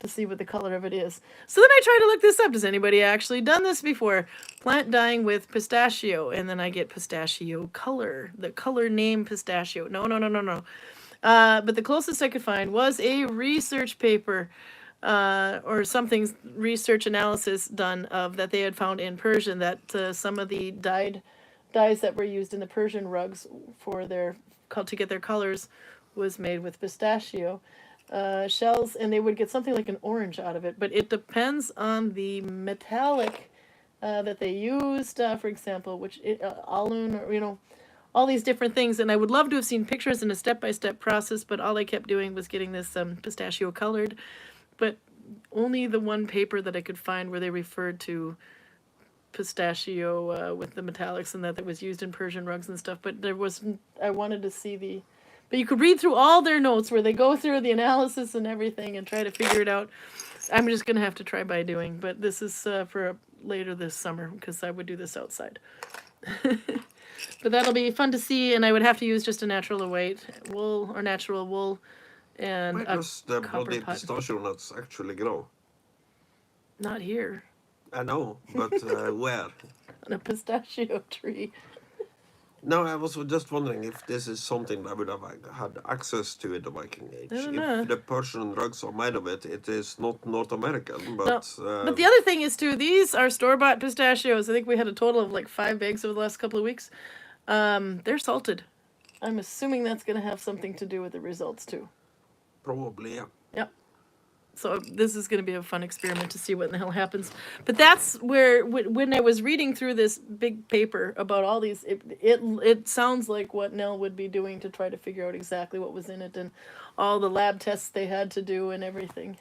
see what the color of it is. So then I try to look this up. Does anybody actually done this before? Plant dyeing with pistachio, and then I get pistachio color. The color name pistachio. No. But the closest I could find was a research paper or something, research analysis done of that they had found in Persian that some of the dyes that were used in the Persian rugs for to get their colors was made with pistachio shells, and they would get something like an orange out of it, but it depends on the metallic that they used, for example, which alun, or all these different things. And I would love to have seen pictures in a step-by-step process, but all I kept doing was getting this pistachio colored. But only the one paper that I could find where they referred to pistachio with the metallics and that was used in Persian rugs and stuff. But I wanted to see but you could read through all their notes where they go through the analysis and everything and try to figure it out. I'm just going to have to try by doing, but this is for later this summer because I would do this outside. But that'll be fun to see, and I would have to use just a natural white wool or natural wool and Where a does the copper bloody pot. pistachio nuts actually grow? Not here. I know, but where? On a pistachio tree. No, I was just wondering if this is something I would have had access to in the Viking Age. I don't If know. the Persian rugs are made of it, it is not North American, No. but... But the other thing is, too, these are store-bought pistachios. I think we had a total of like 5 bags over the last couple of weeks. They're salted. I'm assuming that's going to have something to do with the results, too. Probably, yeah. Yep. So this is going to be a fun experiment to see what in the hell happens. But that's where, when I was reading through this big paper about all these, it sounds like what Nell would be doing to try to figure out exactly what was in it and all the lab tests they had to do and everything.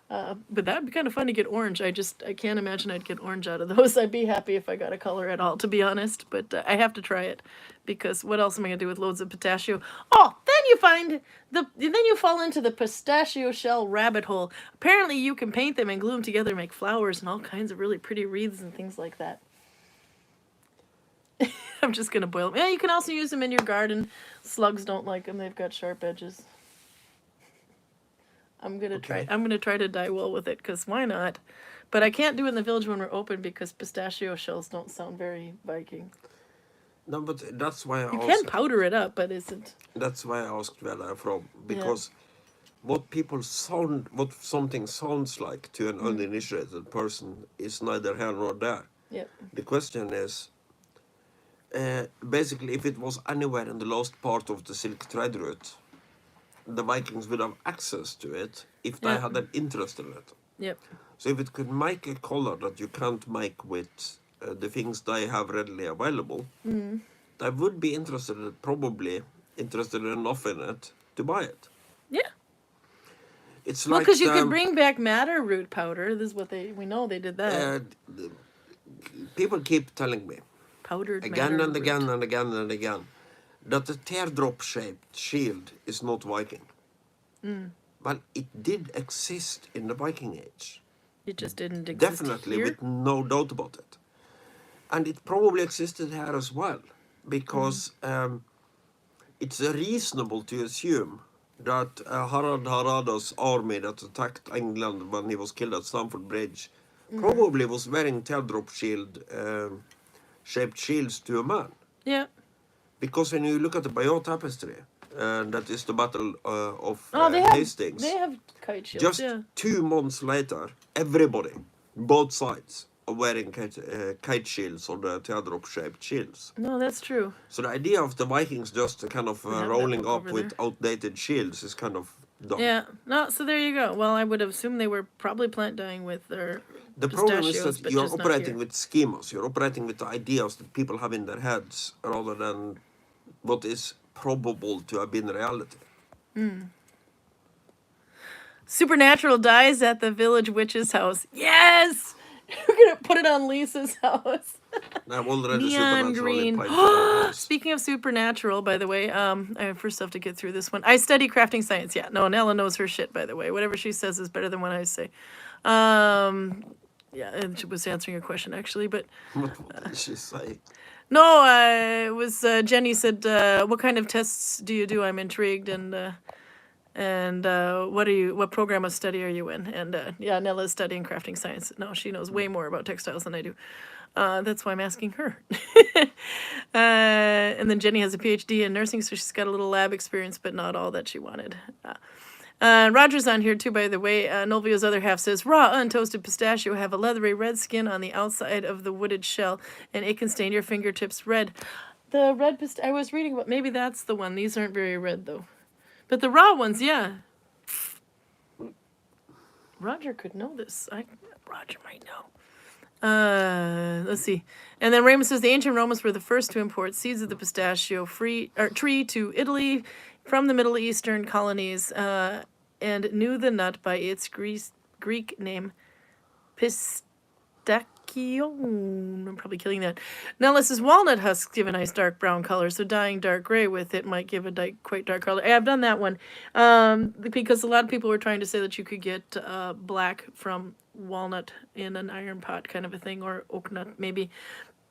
But that'd be kind of fun to get orange. I can't imagine I'd get orange out of those. I'd be happy if I got a color at all, to be honest. But I have to try it because what else am I gonna do with loads of pistachio? Oh, then you fall into the pistachio shell rabbit hole. Apparently, you can paint them and glue them together, and make flowers and all kinds of really pretty wreaths and things like that. I'm just gonna boil them. Yeah, you can also use them in your garden. Slugs don't like them; they've got sharp edges. I'm gonna try to dye wool with it because why not? But I can't do it in the village when we're open because pistachio shells don't sound very Viking. No, but that's why I You asked. can powder it up, but isn't. That's why I asked where they're from, because what something sounds like to an uninitiated person is neither here nor there. Yep. The question is, basically, if it was anywhere in the last part of the Silk trade route, the Vikings would have access to it if they had an interest in it. Yep. So if it could make a color that you can't make with the things they have readily available, they would be probably interested enough in it to buy it. Yeah. It's Well, like because you could bring back madder root powder. This is what we know they did that. People keep telling me Powdered again madder and root. again and again and again that the teardrop-shaped shield is not Viking. Well, it did exist in the Viking Age. It just didn't exist Definitely, here. with no doubt about it. And it probably existed here as well, because it's reasonable to assume that Harald Haralda's army that attacked England when he was killed at Stamford Bridge probably was wearing teardrop shaped shields to a man. Yeah. Because when you look at the Bayeux Tapestry, that is the Battle of Hastings, They have kite shields. just Yeah. 2 months later, everybody, both sides, are wearing kite shields or the teardrop-shaped shields. No, that's true. So the idea of the Vikings just kind of have that rolling book up over with there. outdated shields is kind of dumb. Yeah. No, so there you go. Well, I would have assumed they were probably plant dyeing with their The problem is pistachios, that but you're just not operating here. with schemas. You're operating with the ideas that people have in their heads rather than what is probable to have been reality. Supernatural dies at the village witch's house. Yes! We're going to put it on Lisa's house. I'm already Neon supernaturally green. paid for that house. Speaking of supernatural, by the way, I first have to get through this one. I study crafting science. Yeah, no, Nella knows her shit, by the way. Whatever she says is better than what I say. Yeah, and she was answering your question, actually, but... What did she say? No, it was Jenny said, "What kind of tests do you do?" I'm intrigued, and what program of study are you in? And yeah, Nella's studying crafting science. No, she knows way more about textiles than I do. That's why I'm asking her. And then Jenny has a PhD in nursing, so she's got a little lab experience, but not all that she wanted. Roger's on here too, by the way. Nolvio's other half says, raw, untoasted pistachio have a leathery red skin on the outside of the wooded shell, and it can stain your fingertips red. The red I was reading about, maybe that's the one. These aren't very red, though. But the raw ones, yeah. Roger could know this. Roger might know. Let's see. And then Raymond says, the ancient Romans were the first to import seeds of the pistachio tree to Italy from the Middle Eastern colonies, and knew the nut by its Greek name, pistachion. I'm probably killing that. Now, this is walnut husks give a nice dark brown color, so dyeing dark gray with it might give a quite dark color. I've done that one because a lot of people were trying to say that you could get black from walnut in an iron pot kind of a thing, or oak nut maybe,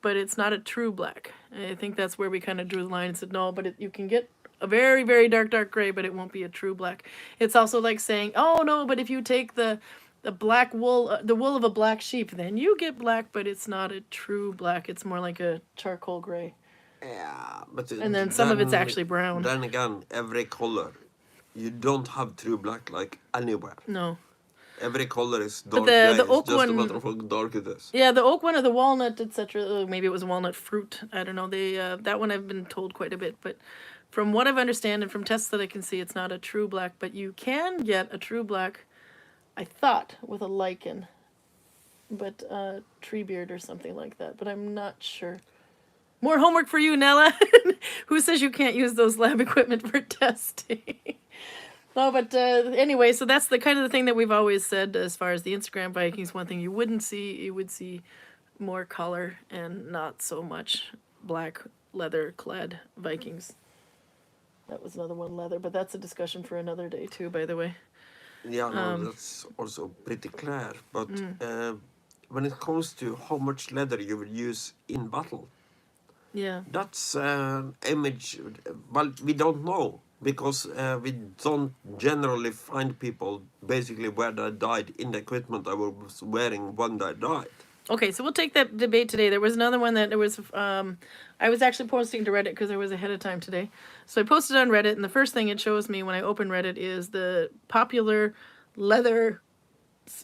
but it's not a true black. I think that's where we kind of drew the line and said no, but you can get a very, very dark gray, but it won't be a true black. It's also like saying, oh no, but if you take the black wool, the wool of a black sheep, then you get black, but it's not a true black. It's more like a charcoal gray. Yeah, but And then some of it's actually brown. Then again, every color, you don't have true black like anywhere. No. Every color is But dark gray. the It's oak just one, a matter of how dark it is. yeah, the oak one or the walnut, etc. Maybe it was a walnut fruit. I don't know. They that one I've been told quite a bit, but from what I've understand and from tests that I can see, it's not a true black. But you can get a true black, I thought, with a lichen, but tree beard or something like that. But I'm not sure. More homework for you, Nella. Who says you can't use those lab equipment for testing? No, but anyway, so that's the kind of the thing that we've always said as far as the Instagram Vikings. One thing you wouldn't see, you would see more color and not so much black leather-clad Vikings. That was another one, leather, but that's a discussion for another day too, by the way. Yeah, no, that's also pretty clear. But when it comes to how much leather you will use in battle, Yeah. that's an image. Well, we don't know because we don't generally find people basically where they died in the equipment I was wearing when they died. Okay, so we'll take that debate today. There was another one that there was, I was actually posting to Reddit because I was ahead of time today. So I posted on Reddit, and the first thing it shows me when I open Reddit is the popular leather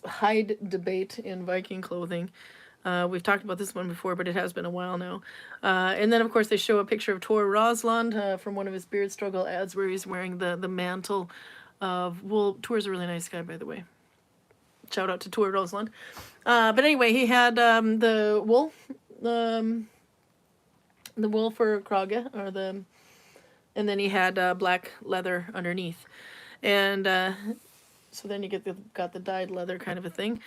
hide debate in Viking clothing. We've talked about this one before, but it has been a while now. And then, of course, they show a picture of Tor Rosland from one of his Beard Struggle ads where he's wearing the mantle of wool. Tor's a really nice guy, by the way. Shout out to Tor Rosland. But anyway, he had the wool, the wool for Krage, and then he had black leather underneath, and so then you got the dyed leather kind of a thing.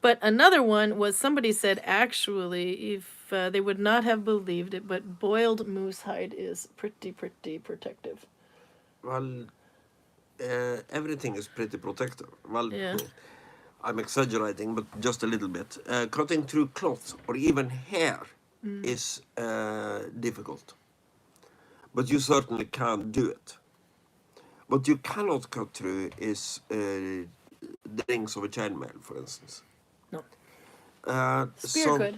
But another one was somebody said actually if they would not have believed it, but boiled moose hide is pretty protective. Well, everything is pretty protective. Well, Yeah. I'm exaggerating, but just a little bit. Cutting through cloth or even hair is difficult. But you certainly can do it. What you cannot cut through is the rings of a chainmail, for instance. No. So, Spear could.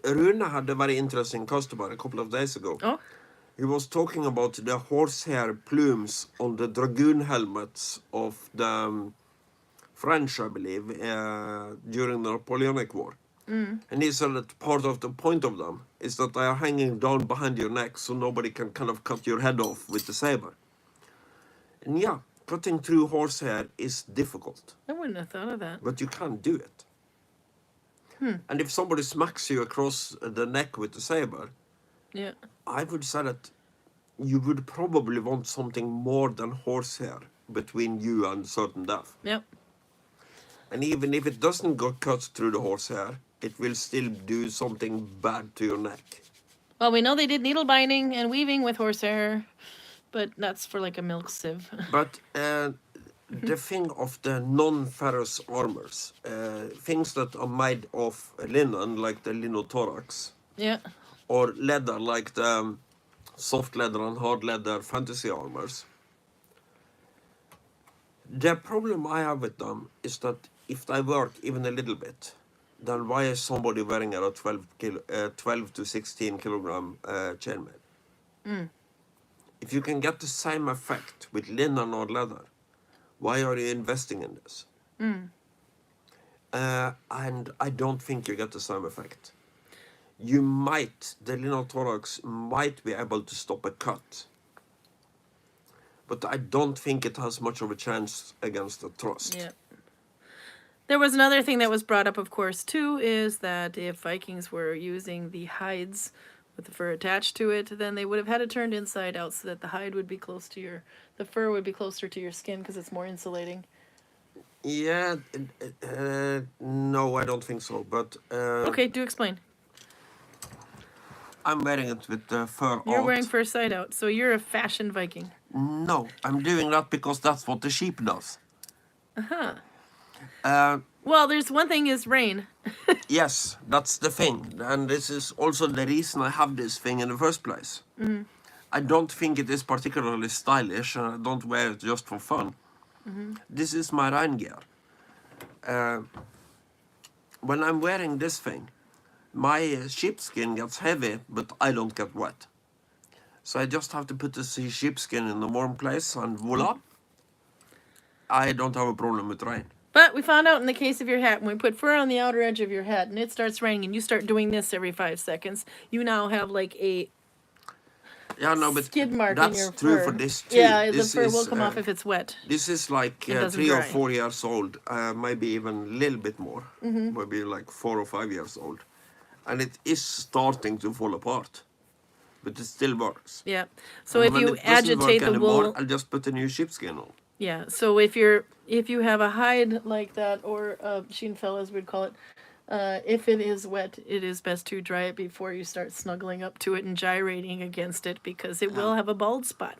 Rune had a very interesting customer a couple of days ago. Oh. He was talking about the horsehair plumes on the dragoon helmets of the French, I believe, during the Napoleonic War. And he said that part of the point of them is that they are hanging down behind your neck so nobody can kind of cut your head off with the saber. And yeah, cutting through horsehair is difficult. I wouldn't have thought of that. But you can do it. And if somebody smacks you across the neck with the saber, Yeah. I would say that you would probably want something more than horsehair between you and certain death. Yep. And even if it doesn't go cut through the horsehair, it will still do something bad to your neck. Well, we know they did needle binding and weaving with horsehair, but that's for like a milk sieve. But the thing of the non-ferrous armors, things that are made of linen, like the linothorax, Yeah. or leather, like the soft leather and hard leather fantasy armors. The problem I have with them is that if they work even a little bit, then why is somebody wearing a 12 to 16 kilogram chainmail? If you can get the same effect with linen or leather, why are you investing in this? And I don't think you get the same effect. You might, the linothorax might be able to stop a cut. But I don't think it has much of a chance against the thrust. Yeah. There was another thing that was brought up, of course, too, is that if Vikings were using the hides with the fur attached to it, then they would have had it turned inside out so that the hide would be close to the fur would be closer to your skin because it's more insulating. Yeah, no, I don't think so. But Okay, do explain. I'm wearing it with the fur You're out. wearing fur side out, so you're a fashion Viking. No, I'm doing that because that's what the sheep does. Uh-huh. Uh, Well, there's one thing is rain. Yes, that's the thing. And this is also the reason I have this thing in the first place. I don't think it is particularly stylish, and I don't wear it just for fun. This is my rain gear. When I'm wearing this thing, my sheepskin gets heavy, but I don't get wet. So I just have to put the sheepskin in a warm place, and voila, I don't have a problem with rain. But we found out in the case of your hat, when we put fur on the outer edge of your hat and it starts raining and you start doing this every 5 seconds, you now have like a But skid mark that's in your true fur. for this too. Yeah, this the fur will is, come off if it's wet. This is like It doesn't 3 or dry. 4 years old, maybe even a little bit more, maybe like 4 or 5 years old, and it is starting to fall apart, but it still works. Yeah. So And if when you it doesn't agitate work the anymore, wool, I'll just put a new sheepskin on. yeah. So if you have a hide like that, or sheenfell as we'd call it, if it is wet, it is best to dry it before you start snuggling up to it and gyrating against it, because it will have a bald spot.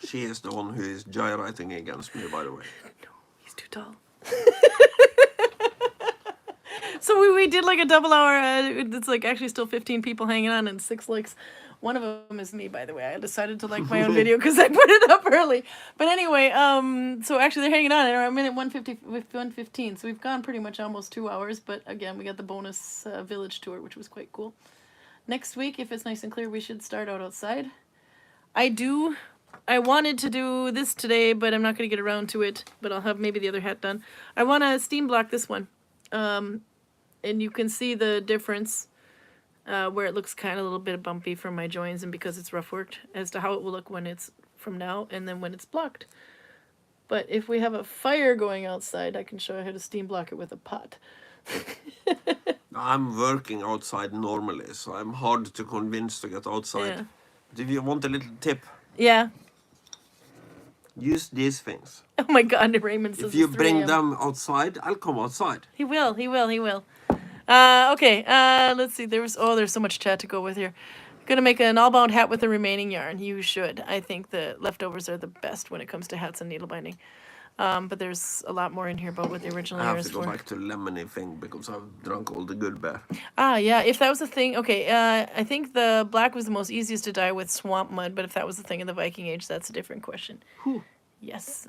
She is the one who is gyrating against me, by the way. No, he's too tall. So we did like a double hour. It's like actually still 15 people hanging on and 6 likes. One of them is me, by the way. I decided to like my own video because I put it up early. But anyway, so actually they're hanging on. I'm in at 1:15, so we've gone pretty much almost 2 hours. But again, we got the bonus village tour, which was quite cool. Next week, if it's nice and clear, we should start out outside. I wanted to do this today, but I'm not going to get around to it. But I'll have maybe the other hat done. I want to steam block this one. And you can see the difference where it looks kind of a little bit bumpy from my joins, and because it's rough worked, as to how it will look when it's from now and then when it's blocked. But if we have a fire going outside, I can show you how to steam block it with a pot. I'm working outside normally, so I'm hard to convince to get outside. Yeah. But if you want a little tip, Yeah. use these things. Oh my God, Raymond says If you it's 3 bring a.m. them outside, I'll come outside. He will. Okay, let's see. There's so much chat to go with here. Gonna make an all-bound hat with the remaining yarn. You should. I think the leftovers are the best when it comes to hats and needle binding. But there's a lot more in here about what the original I yarn have is to go for. back to lemony thing because I've drunk all the good beer. Ah, yeah. If that was a thing, okay. I think the black was the most easiest to dye with swamp mud, but if that was the thing in the Viking Age, that's a different question. Whew. Yes.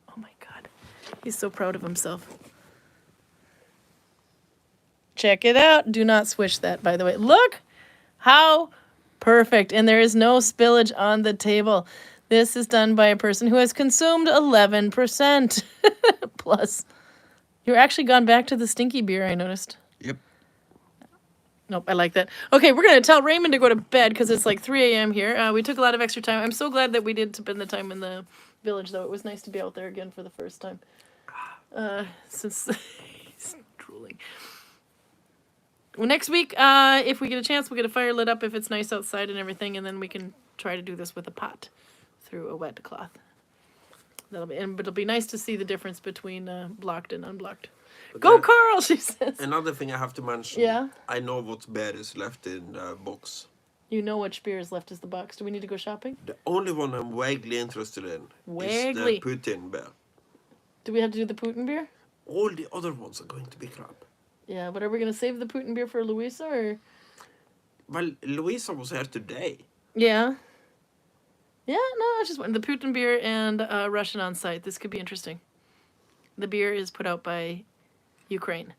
Oh my God. He's so proud of himself. Check it out. Do not swish that, by the way. Look how perfect. And there is no spillage on the table. This is done by a person who has consumed 11% plus. You're actually gone back to the stinky beer, I noticed. Yep. Nope, I like that. Okay, we're going to tell Raymond to go to bed because it's like 3 a.m. here. We took a lot of extra time. I'm so glad that we did spend the time in the village, though. It was nice to be out there again for the first time. Since he's drooling. Well, next week, if we get a chance, we'll get a fire lit up if it's nice outside and everything, and then we can try to do this with a pot through a wet cloth. But it'll be nice to see the difference between blocked and unblocked. But Go, Karl, she says. Another thing I have to mention. Yeah? I know what beer is left in the box. You know which beer is left as the box. Do we need to go shopping? The only one I'm vaguely interested in is Vaguely. the Putin beer. Do we have to do the Putin beer? All the other ones are going to be crap. Yeah, but are we going to save the Putin beer for Louisa, or...? Well, Louisa was here today. Yeah. Yeah, no, I just want the Putin beer and Russian on site. This could be interesting. The beer is put out by Ukraine,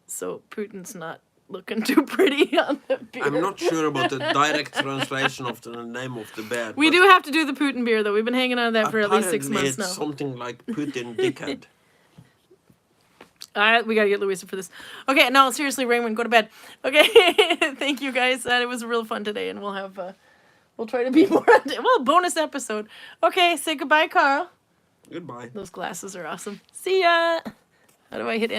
so Putin's not looking too pretty on the beer. I'm not sure about the direct translation of the name of the beer. We do have to do the Putin beer, though. We've been hanging on to that for at least 6 months it's now. something like Putin dickhead. We gotta get Louisa for this. Okay, no, seriously, Raymond, go to bed. Okay, thank you guys. It was real fun today, and we'll have, we'll try to be more, bonus episode. Okay, say goodbye, Karl. Goodbye. Those glasses are awesome. See ya. How do I hit